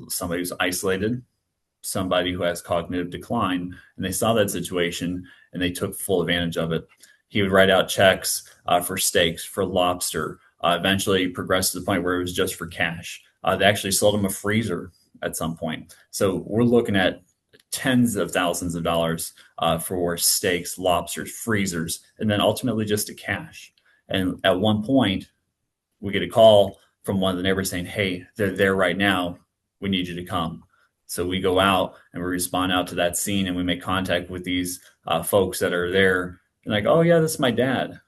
[SPEAKER 4] somebody who's isolated, somebody who has cognitive decline, and they saw that situation and they took full advantage of it. He would write out checks for steaks, for lobster, eventually progressed to the point where it was just for cash. They actually sold him a freezer at some point. So we're looking at tens of thousands of dollars for steaks, lobsters, freezers, and then ultimately just to cash. And at one point, we get a call from one of the neighbors saying, "Hey, they're there right now. We need you to come." So we go out and we respond out to that scene, and we make contact with these folks that are there. And like, "Oh yeah, that's my dad."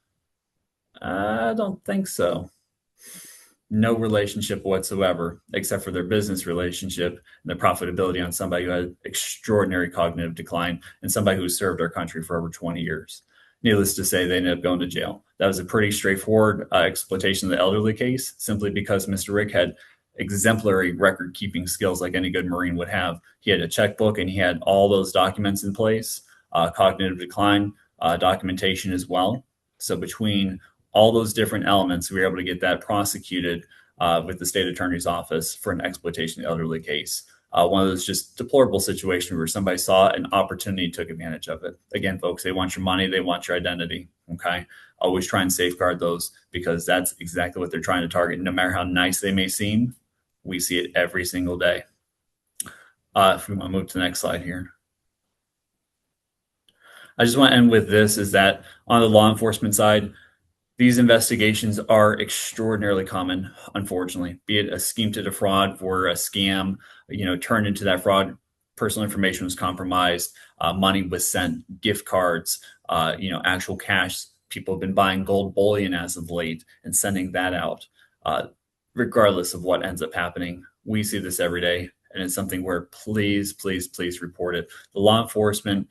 [SPEAKER 4] I don't think so. No relationship whatsoever, except for their business relationship and the profitability on somebody who had extraordinary cognitive decline and somebody who served our country for over 20 years. Needless to say, they ended up going to jail. That was a pretty straightforward exploitation of the elderly case, simply because Mr. Rick had exemplary record-keeping skills like any good Marine would have. He had a checkbook, and he had all those documents in place, cognitive decline documentation as well. So between all those different elements, we were able to get that prosecuted with the state attorney's office for an exploitation of the elderly case. One of those just deplorable situations where somebody saw an opportunity, took advantage of it. Again, folks, they want your money, they want your identity. Okay. Always try and safeguard those, because that's exactly what they're trying to target. No matter how nice they may seem, we see it every single day. If we want to move to the next slide here. I just want to end with this, is that on the law enforcement side, these investigations are extraordinarily common, unfortunately, be it a scheme to defraud or a scam, turned into that fraud, personal information was compromised, money was sent, gift cards, actual cash. People have been buying gold bullion as of late and sending that out. Regardless of what ends up happening, we see this every day, and it's something where please, please, please report it. The law enforcement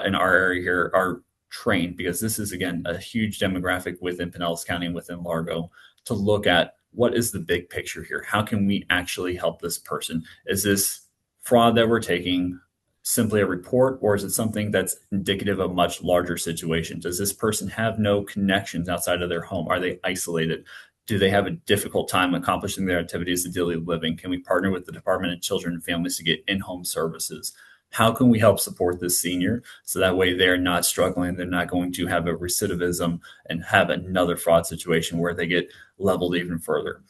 [SPEAKER 4] in our area here are trained, because this is, again, a huge demographic within Pinellas County and within Largo, to look at what is the big picture here. How can we actually help this person? Is this fraud that we're taking simply a report, or is it something that's indicative of a much larger situation? Does this person have no connections outside of their home? Are they isolated? Do they have a difficult time accomplishing their activities of daily living? Can we partner with the Department of Children and Families to get in-home services? How can we help support this senior so that way they're not struggling, they're not going to have a recidivism and have another fraud situation where they get leveled even further?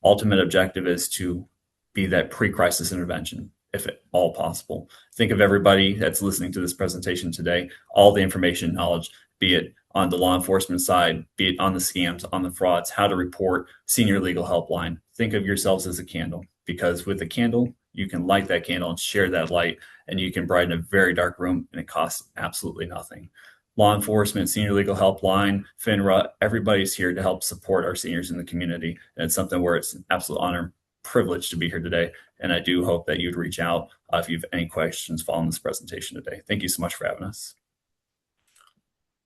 [SPEAKER 4] Ultimate objective is to be that pre-crisis intervention, if at all possible. Think of everybody that's listening to this presentation today, all the information, knowledge, be it on the law enforcement side, be it on the scams, on the frauds, how to report, senior legal helpline. Think of yourselves as a candle, because with a candle, you can light that candle and share that light, and you can brighten a very dark room, and it costs absolutely nothing. law enforcement, senior legal helpline, FINRA, everybody's here to help support our seniors in the community. And it's something where it's an absolute honor and privilege to be here today. And I do hope that you'd reach out if you have any questions following this presentation today. Thank you so much for having us.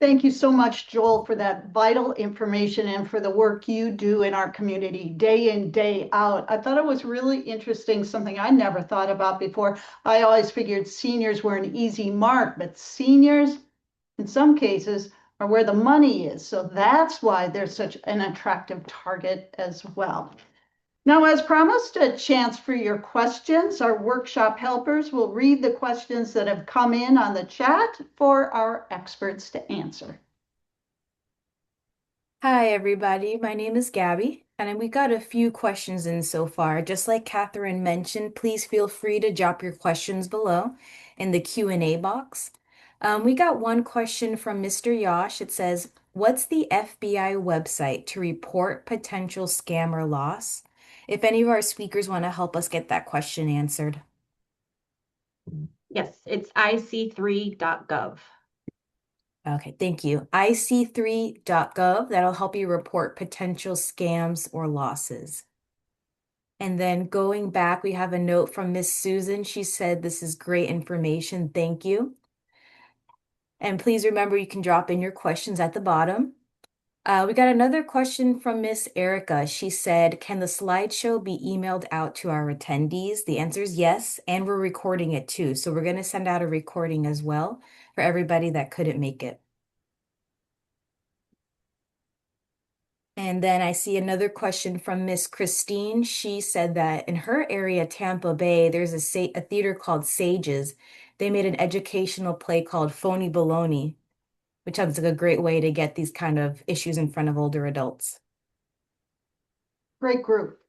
[SPEAKER 1] Thank you so much, Joel, for that vital information and for the work you do in our community day in, day out. I thought it was really interesting, something I never thought about before. I always figured seniors were an easy mark, but seniors, in some cases, are where the money is. So that's why they're such an attractive target as well. Now, as promised, a chance for your questions. Our workshop helpers will read the questions that have come in on the chat for our experts to answer.
[SPEAKER 5] Hi, everybody. My name is Gabby, and we got a few questions in so far. Just like Catherine mentioned, please feel free to drop your questions below in the Q&A box. We got one question from Mr. Yosh. It says, what's the FBI website to report potential scam or loss? If any of our speakers want to help us get that question answered.
[SPEAKER 2] Yes, it's ic3.gov.
[SPEAKER 5] Okay, thank you. ic3.gov, that'll help you report potential scams or losses. And then going back, we have a note from Miss Susan. She said, this is great information. Thank you. And please remember, you can drop in your questions at the bottom. We got another question from Miss Erica. She said, can the slideshow be emailed out to our attendees? The answer is yes, and we're recording it too. So we're going to send out a recording as well for everybody that couldn't make it. And then I see another question from Miss Christine. She said that in her area, Tampa Bay, there's a theater called Sages. They made an educational play called Phony Baloney, which sounds like a great way to get these kind of issues in front of older adults.
[SPEAKER 1] Great group.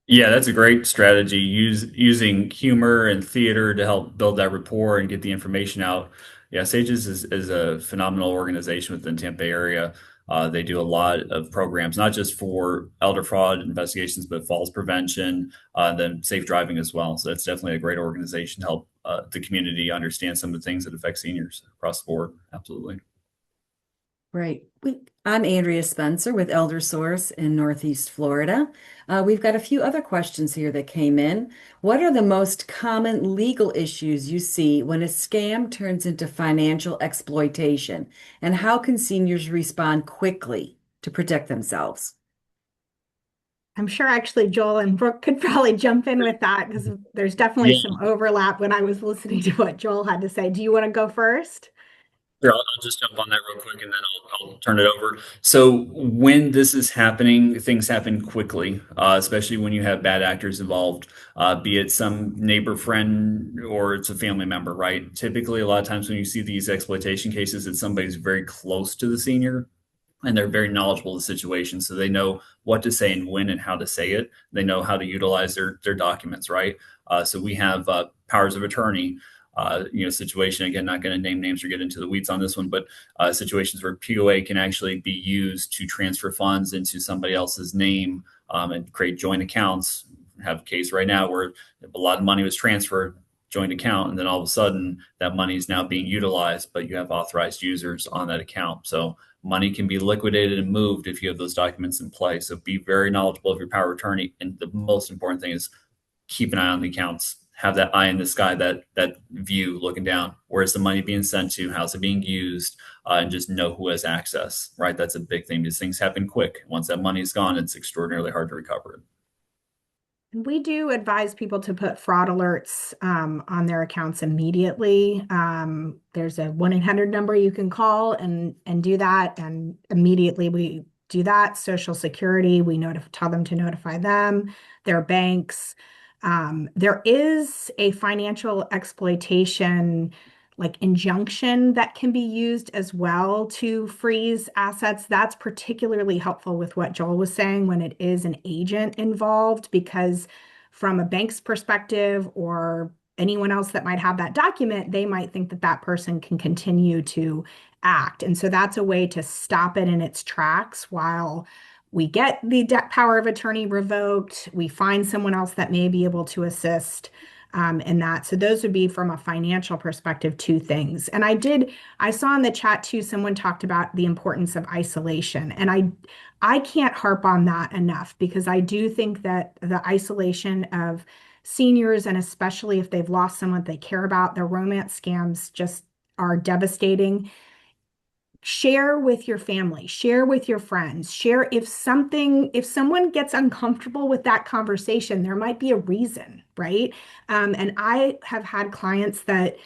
[SPEAKER 4] Yeah, that's a great strategy. Using humor and theater to help build that rapport and get the information out. Yeah, Sages is a phenomenal organization within the Tampa Bay area. They do a lot of programs, not just for elder fraud investigations, but falls prevention, then safe driving as well. So that's definitely a great organization to help the community understand some of the things that affect seniors across the board. Absolutely.
[SPEAKER 6] Right. I'm Andrea Spencer with Elder Source in Northeast Florida. We've got a few other questions here that came in. What are the most common legal issues you see when a scam turns into financial exploitation? And how can seniors respond quickly to protect themselves?
[SPEAKER 3] I'm sure actually Joel and Brooke could probably jump in with that because there's definitely some overlap when I was listening to what Joel had to say. Do you want to go first?
[SPEAKER 4] Sure, I'll just jump on that real quick and then I'll turn it over. So when this is happening, things happen quickly, especially when you have bad actors involved, be it some neighbor friend or it's a family member, right? Typically, a lot of times when you see these exploitation cases, it's somebody's very close to the senior and they're very knowledgeable of the situation. So they know what to say and when and how to say it. They know how to utilize their documents, right? So we have powers of attorney situation. Again, not going to name names or get into the weeds on this one, but situations where POA can actually be used to transfer funds into somebody else's name and create joint accounts. We have a case right now where a lot of money was transferred, joint account, and then all of a sudden that money is now being utilized, but you have authorized users on that account. So money can be liquidated and moved if you have those documents in place. So be very knowledgeable of your power of attorney. And the most important thing is keep an eye on the accounts. Have that eye in the sky, that view looking down. Where is the money being sent to? How's it being used? And just know who has access, right? That's a big thing. These things happen quick. Once that money is gone, it's extraordinarily hard to recover it.
[SPEAKER 3] We do advise people to put fraud alerts on their accounts immediately. There's a 1-800 number you can call and do that. And immediately we do that. Social Security, we tell them to notify them, their banks. There is a financial exploitation injunction that can be used as well to freeze assets. That's particularly helpful with what Joel was saying when it is an agent involved, because from a bank's perspective or anyone else that might have that document, they might think that that person can continue to act. And so that's a way to stop it in its tracks while we get the power of attorney revoked, we find someone else that may be able to assist. And that, so those would be from a financial perspective, two things. And I saw in the chat too, someone talked about the importance of isolation. And I can't harp on that enough because I do think that the isolation of seniors, and especially if they've lost someone they care about, the romance scams just are devastating. Share with your family, share with your friends, share if someone gets uncomfortable with that conversation, there might be a reason, right? And I have had clients that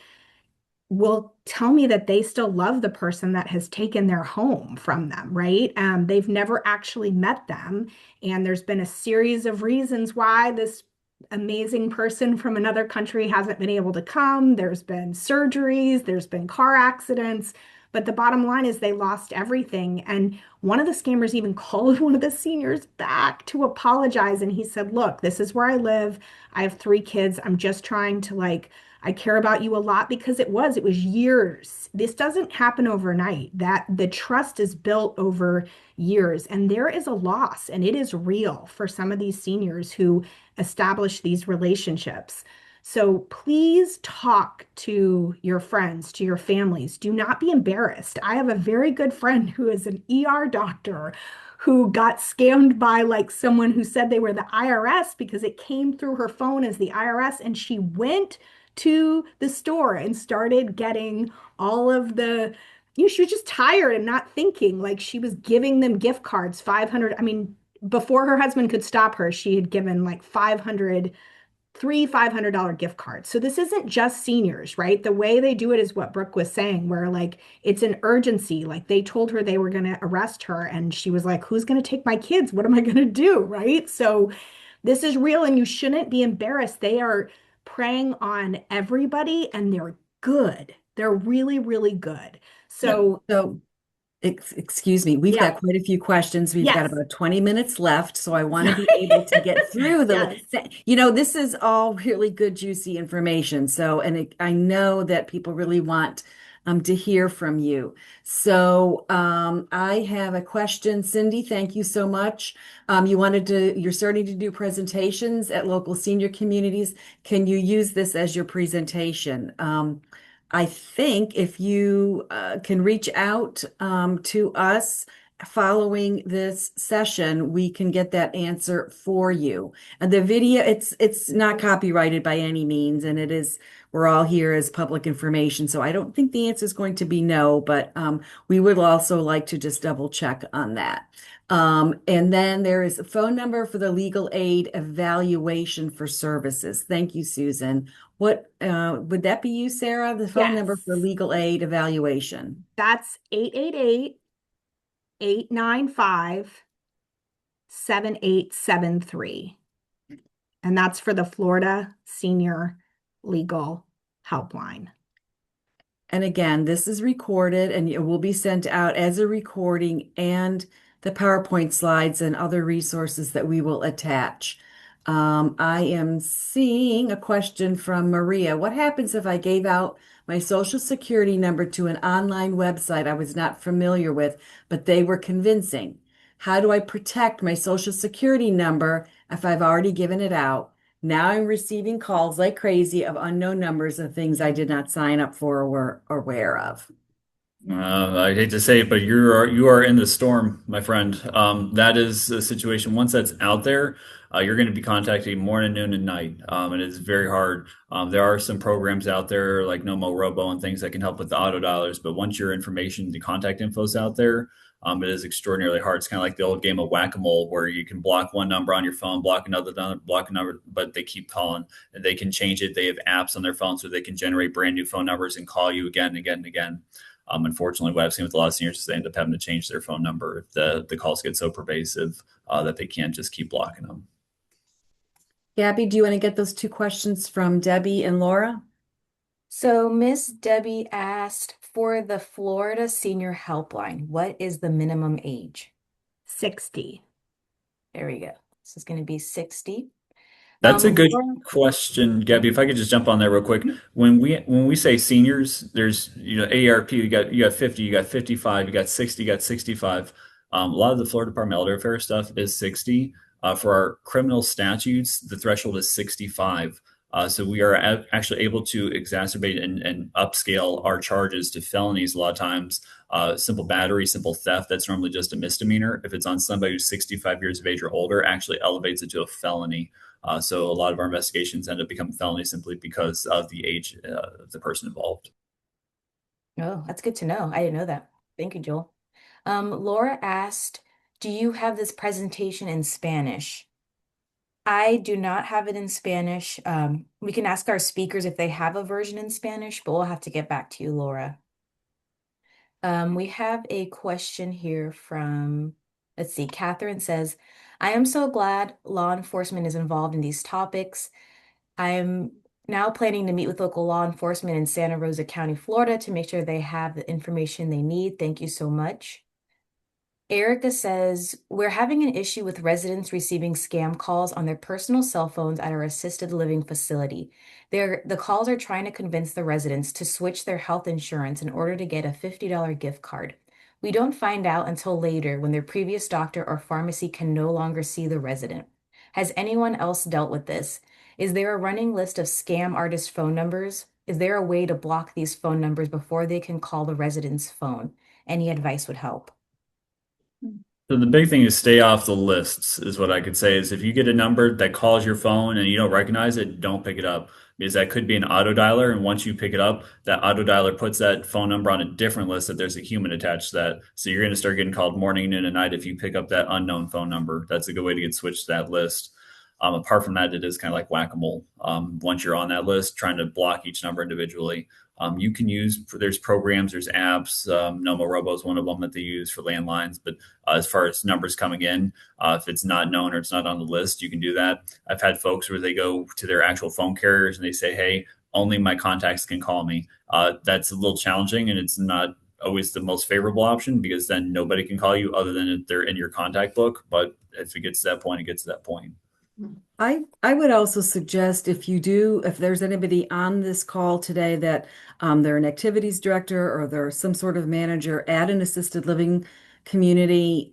[SPEAKER 3] will tell me that they still love the person that has taken their home from them, right? They've never actually met them. And there's been a series of reasons why this amazing person from another country hasn't been able to come. There's been surgeries, there's been car accidents. But the bottom line is they lost everything. And one of the scammers even called one of the seniors back to apologize. And he said, look, this is where I live. I have 3 kids. I'm just trying to I care about you a lot because it was years. This doesn't happen overnight. That the trust is built over years and there is a loss and it is real for some of these seniors who establish these relationships. So please talk to your friends, to your families. Do not be embarrassed. I have a very good friend who is an ER doctor who got scammed by someone who said they were the IRS because it came through her phone as the IRS and she went to the store and started getting all of she was just tired and not thinking. She was giving them gift cards, 500. I mean, before her husband could stop her, she had given 500 three $500 gift cards. So this isn't just seniors, right? The way they do it is what Brooke was saying, where it's an urgency. They told her they were going to arrest her and she was like, who's going to take my kids? What am I going to do? Right? So this is real and you shouldn't be embarrassed. They are preying on everybody and they're good. They're really, really good.
[SPEAKER 6] Yep.
[SPEAKER 3] So
[SPEAKER 6] So excuse me, we've
[SPEAKER 3] yeah,
[SPEAKER 6] got quite a few questions. We've got
[SPEAKER 3] yes,
[SPEAKER 6] about 20 minutes left, so I want to be able to get through
[SPEAKER 3] yes.
[SPEAKER 6] this is all really good, juicy information. So, I know that people really want to hear from you. So, I have a question. Cindy, thank you so much. You're starting to do presentations at local senior communities. Can you use this as your presentation? I think if you can reach out to us following this session, we can get that answer for you. And the video, it's not copyrighted by any means, and we're all here as public information. So I don't think the answer is going to be no, but we would also like to just double check on that. And then there is a phone number for the legal aid evaluation for services. Thank you, Susan. What would that be you, Sarah? The phone number for
[SPEAKER 3] Yes.
[SPEAKER 6] legal aid evaluation.
[SPEAKER 3] That's 888-895-7873. And that's for the Florida Senior Legal Helpline.
[SPEAKER 6] And again, this is recorded and it will be sent out as a recording and the PowerPoint slides and other resources that we will attach. I am seeing a question from Maria. What happens if I gave out my social security number to an online website I was not familiar with, but they were convincing? How do I protect my social security number if I've already given it out? Now I'm receiving calls like crazy of unknown numbers of things I did not sign up for or were aware of.
[SPEAKER 4] I hate to say it, but you are in the storm, my friend. That is a situation. Once that's out there, you're going to be contacted morning, noon, and night. It is very hard. There are some programs out there like Nomo Robo and things that can help with the auto dialers, but once your information, the contact info is out there, it is extraordinarily hard. It's kind of like the old game of whack-a-mole where you can block one number on your phone, block another number, block another, but they keep calling and they can change it. They have apps on their phone so they can generate brand new phone numbers and call you again and again and again. Unfortunately, what I've seen with a lot of seniors is they end up having to change their phone number if the calls get so pervasive that they can't just keep blocking them.
[SPEAKER 6] Gabby, do you want to get those two questions from Debbie and Laura?
[SPEAKER 5] So Miss Debbie asked for the Florida Senior Helpline, what is the minimum age?
[SPEAKER 3] 60.
[SPEAKER 5] There we go. This is going to be 60.
[SPEAKER 4] That's a good
[SPEAKER 5] Laura,
[SPEAKER 4] question, Gabby. If I could just jump on there real quick. When we say seniors, there's AARP, you got 50, you got 55, you got 60, you got 65. A lot of the Florida Department of Elder Affairs stuff is 60. For our criminal statutes, the threshold is 65. So we are actually able to exacerbate and upscale our charges to felonies a lot of times. Simple battery, simple theft, that's normally just a misdemeanor. If it's on somebody who's 65 years of age or older, actually elevates it to a felony. So a lot of our investigations end up becoming felonies simply because of the age of the person involved.
[SPEAKER 5] Oh, that's good to know. I didn't know that. Thank you, Joel. Laura asked, do you have this presentation in Spanish? I do not have it in Spanish. We can ask our speakers if they have a version in Spanish, but we'll have to get back to you, Laura. We have a question here from, let's see, Catherine says, I am so glad law enforcement is involved in these topics. I'm now planning to meet with local law enforcement in Santa Rosa County, Florida, to make sure they have the information they need. Thank you so much. Erica says, we're having an issue with residents receiving scam calls on their personal cell phones at our assisted living facility. The calls are trying to convince the residents to switch their health insurance in order to get a $50 gift card. We don't find out until later when their previous doctor or pharmacy can no longer see the resident. Has anyone else dealt with this? Is there a running list of scam artist phone numbers? Is there a way to block these phone numbers before they can call the resident's phone? Any advice would help.
[SPEAKER 4] So the big thing is stay off the lists is what I could say is if you get a number that calls your phone and you don't recognize it, don't pick it up because that could be an auto dialer. And once you pick it up, that auto dialer puts that phone number on a different list that there's a human attached to that. So you're going to start getting called morning, noon, and night if you pick up that unknown phone number. That's a good way to get switched to that list. Apart from that, it is kind of like whack-a-mole. Once you're on that list, trying to block each number individually. You can use, there's programs, there's apps. Nomo Robo is one of them that they use for landlines. But as far as numbers coming in, if it's not known or it's not on the list, you can do that. I've had folks where they go to their actual phone carriers and they say, hey, only my contacts can call me. That's a little challenging and it's not always the most favorable option because then nobody can call you other than if they're in your contact book. But if it gets to that point, it gets to that point.
[SPEAKER 6] I would also suggest if there's anybody on this call today that they're an activities director or they're some sort of manager at an assisted living community,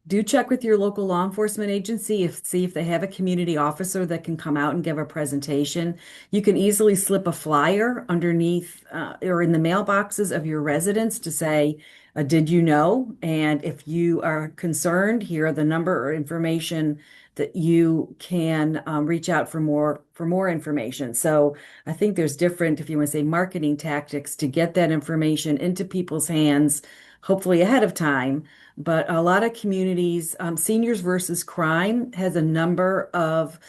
[SPEAKER 6] do check with your local law enforcement agency see if they have a community officer that can come out and give a presentation. You can easily slip a flyer underneath or in the mailboxes of your residents to say, did you know? And if you are concerned, here are the number or information that you can reach out for more information. So I think there's different, if you want to say, marketing tactics to get that information into people's hands, hopefully ahead of time. But a lot of communities, Seniors versus Crime has a number of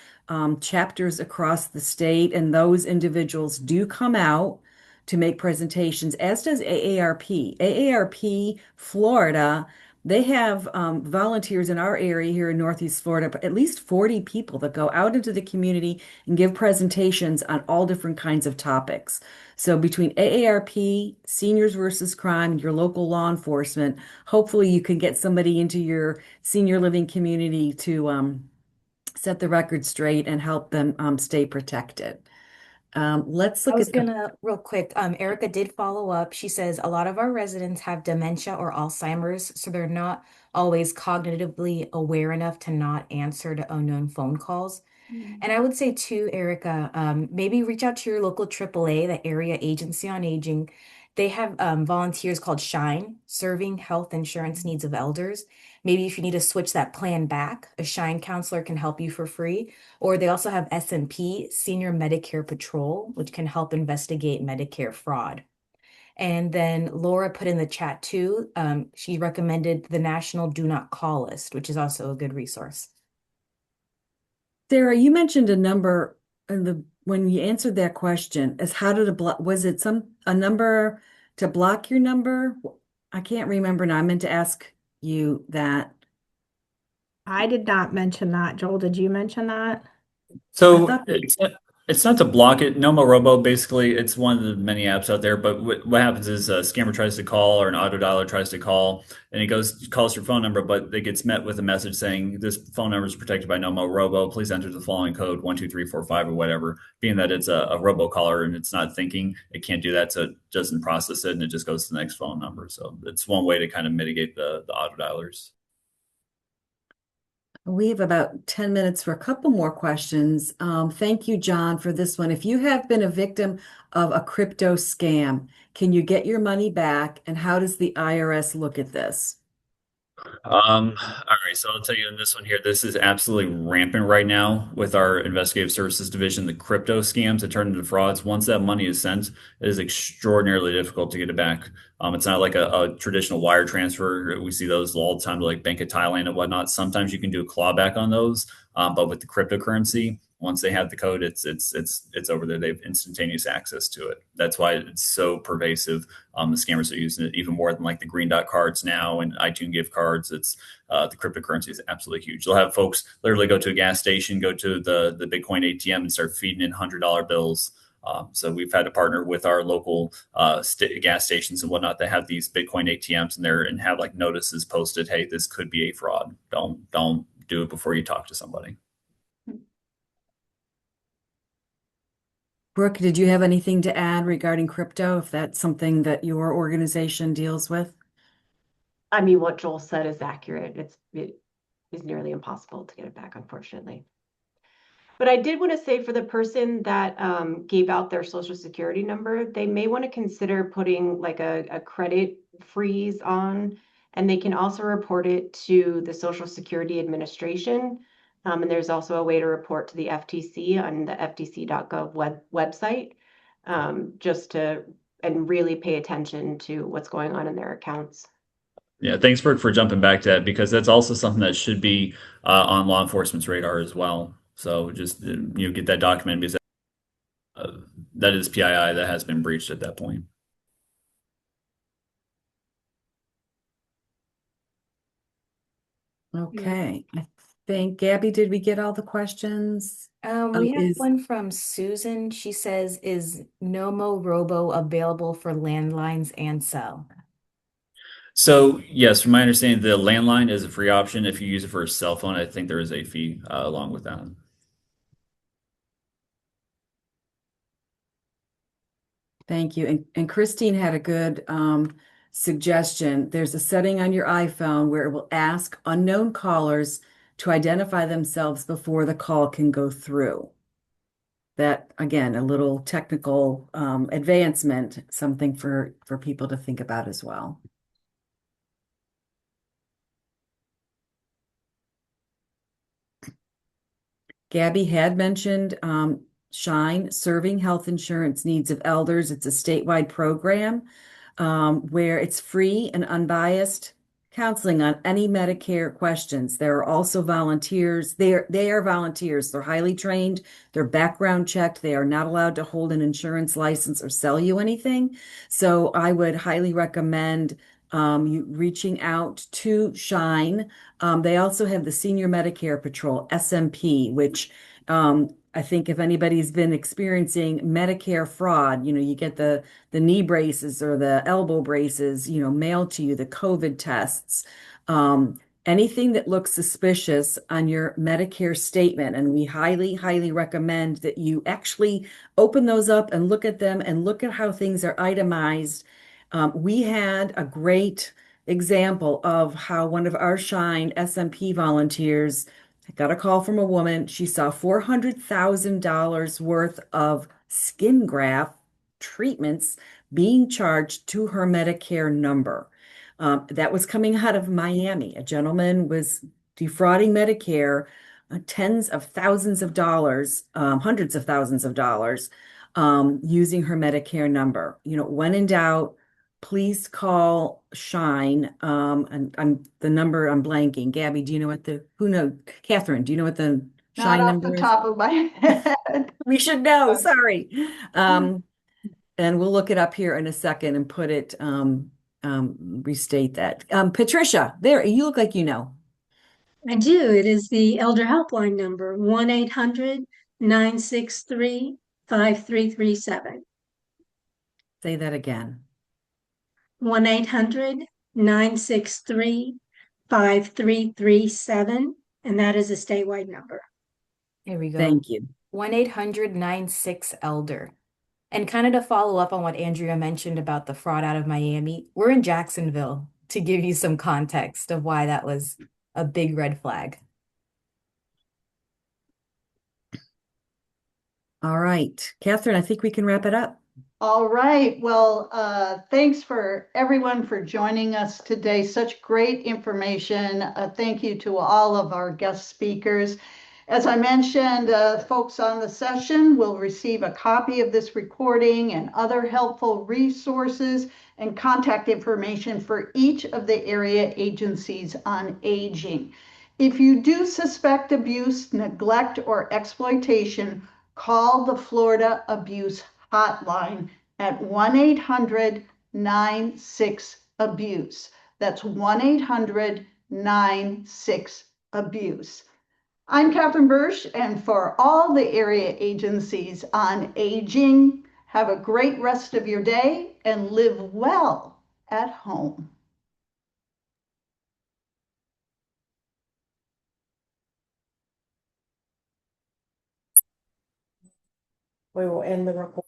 [SPEAKER 6] chapters across the state, and those individuals do come out to make presentations, as does AARP. AARP Florida, they have volunteers in our area here in Northeast Florida, at least 40 people that go out into the community and give presentations on all different kinds of topics. So between AARP, Seniors versus Crime, and your local law enforcement, hopefully you can get somebody into your senior living community to set the record straight and help them stay protected. Let's
[SPEAKER 5] I
[SPEAKER 6] look
[SPEAKER 5] was
[SPEAKER 6] at the
[SPEAKER 5] gonna, real quick, Erica did follow up. She says a lot of our residents have dementia or Alzheimer's, so they're not always cognitively aware enough to not answer to unknown phone calls. And I would say too, Erica, maybe reach out to your local AAA, the Area Agency on Aging. They have volunteers called Shine, serving health insurance needs of elders. Maybe if you need to switch that plan back, a Shine counselor can help you for free. Or they also have SMP, Senior Medicare Patrol, which can help investigate Medicare fraud. And then Laura put in the chat too. She recommended the National Do Not Call list, which is also a good resource.
[SPEAKER 6] Sarah, you mentioned a number when you answered that question as how to block, was it a number to block your number? I can't remember now. I meant to ask you that.
[SPEAKER 3] I did not mention that. Joel, did you mention that?
[SPEAKER 4] So
[SPEAKER 6] thought that-
[SPEAKER 4] it's not to block it. Nomo Robo, basically, it's one of the many apps out there. But what happens is a scammer tries to call or an auto dialer tries to call, and it calls your phone number, but it gets met with a message saying this phone number is protected by Nomo Robo. Please enter the following code 12345 or whatever. Being that it's a robocaller and it's not thinking, it can't do that, so it doesn't process it and it just goes to the next phone number. So it's one way to kind of mitigate the auto dialers.
[SPEAKER 6] We have about 10 minutes for a couple more questions. Thank you, John, for this one. If you have been a victim of a crypto scam, can you get your money back? And how does the IRS look at this?
[SPEAKER 4] All right, so I'll tell you in this one here, this is absolutely rampant right now with our investigative services division, the crypto scams that turn into frauds. Once that money is sent, it is extraordinarily difficult to get it back. It's not like a traditional wire transfer. We see those all the time to like Bank of Thailand and whatnot. Sometimes you can do a clawback on those, but with the cryptocurrency, once they have the code, it's over there. They have instantaneous access to it. That's why it's so pervasive. The scammers are using it even more than like the green dot cards now and iTunes gift cards. It's the cryptocurrency is absolutely huge. You'll have folks literally go to a gas station, go to the Bitcoin ATM, and start feeding in $100 bills. So we've had to partner with our local gas stations and whatnot that have these Bitcoin ATMs in there and have like notices posted, "Hey, this could be a fraud. Don't do it before you talk to somebody."
[SPEAKER 6] Brooke, did you have anything to add regarding crypto, if that's something that your organization deals with?
[SPEAKER 2] I mean, what Joel said is accurate. It is nearly impossible to get it back, unfortunately. But I did want to say for the person that gave out their social security number, they may want to consider putting like a credit freeze on, and they can also report it to the Social Security Administration. And there's also a way to report to the FTC on the ftc.gov website, just to and really pay attention to what's going on in their accounts.
[SPEAKER 4] Yeah, thanks for jumping back to that because that's also something that should be on law enforcement's radar as well. So just get that documented because uh, that is PII that has been breached at that point.
[SPEAKER 6] Okay. I think, Gabby, did we get all the questions?
[SPEAKER 5] We have
[SPEAKER 6] Is
[SPEAKER 5] one from Susan. She says, is Nomo Robo available for landlines and cell?
[SPEAKER 4] So yes, from my understanding, the landline is a free option. If you use it for a cell phone, I think there is a fee along with that.
[SPEAKER 6] Thank you. And Christine had a good suggestion. There's a setting on your iPhone where it will ask unknown callers to identify themselves before the call can go through. That, again, a little technical advancement, something for people to think about as well. Gabby had mentioned Shine, Serving Health Insurance Needs of Elders. It's a statewide program where it's free and unbiased counseling on any Medicare questions. There are also volunteers. They are volunteers. They're highly trained. They're background checked. They are not allowed to hold an insurance license or sell you anything. So I would highly recommend you reaching out to Shine. They also have the Senior Medicare Patrol, SMP, which I think if anybody's been experiencing Medicare fraud, you get the knee braces or the elbow braces, mailed to you, the COVID tests, anything that looks suspicious on your Medicare statement. And we highly, highly recommend that you actually open those up and look at them and look at how things are itemized. We had a great example of how one of our Shine SMP volunteers got a call from a woman. She saw $400,000 worth of skin graft treatments being charged to her Medicare number. That was coming out of Miami. A gentleman was defrauding Medicare tens of thousands of dollars, hundreds of thousands of dollars, using her Medicare number. When in doubt, please call Shine. And I'm the number I'm blanking. Gabby, do you know who knows? Catherine, do you know what the
[SPEAKER 1] Not
[SPEAKER 6] Shine
[SPEAKER 1] off the
[SPEAKER 6] number is?
[SPEAKER 1] top of my head.
[SPEAKER 6] We should know, sorry. And we'll look it up here in a second and put it, restate that. Patricia, there, you look like you know.
[SPEAKER 7] I do. It is the Elder Helpline number, 1-800-963-5337.
[SPEAKER 6] Say that again.
[SPEAKER 7] 1-800-963-5337. And that is a statewide number.
[SPEAKER 5] Here we go.
[SPEAKER 6] Thank you.
[SPEAKER 5] 1-800-96-ELDER. And kind of to follow up on what Andrea mentioned about the fraud out of Miami, we're in Jacksonville to give you some context of why that was a big red flag.
[SPEAKER 6] All right, Catherine, I think we can wrap it up.
[SPEAKER 1] All right. Well, thanks for everyone for joining us today. Such great information. Thank you to all of our guest speakers. As I mentioned, folks on the session will receive a copy of this recording and other helpful resources and contact information for each of the area agencies on aging. If you do suspect abuse, neglect, or exploitation, call the Florida Abuse Hotline at 1-800-96-ABUSE. That's 1-800-96-ABUSE. I'm Catherine Bursch, and for all the area agencies on aging, have a great rest of your day and live well at home.
[SPEAKER 2] We will end the recording.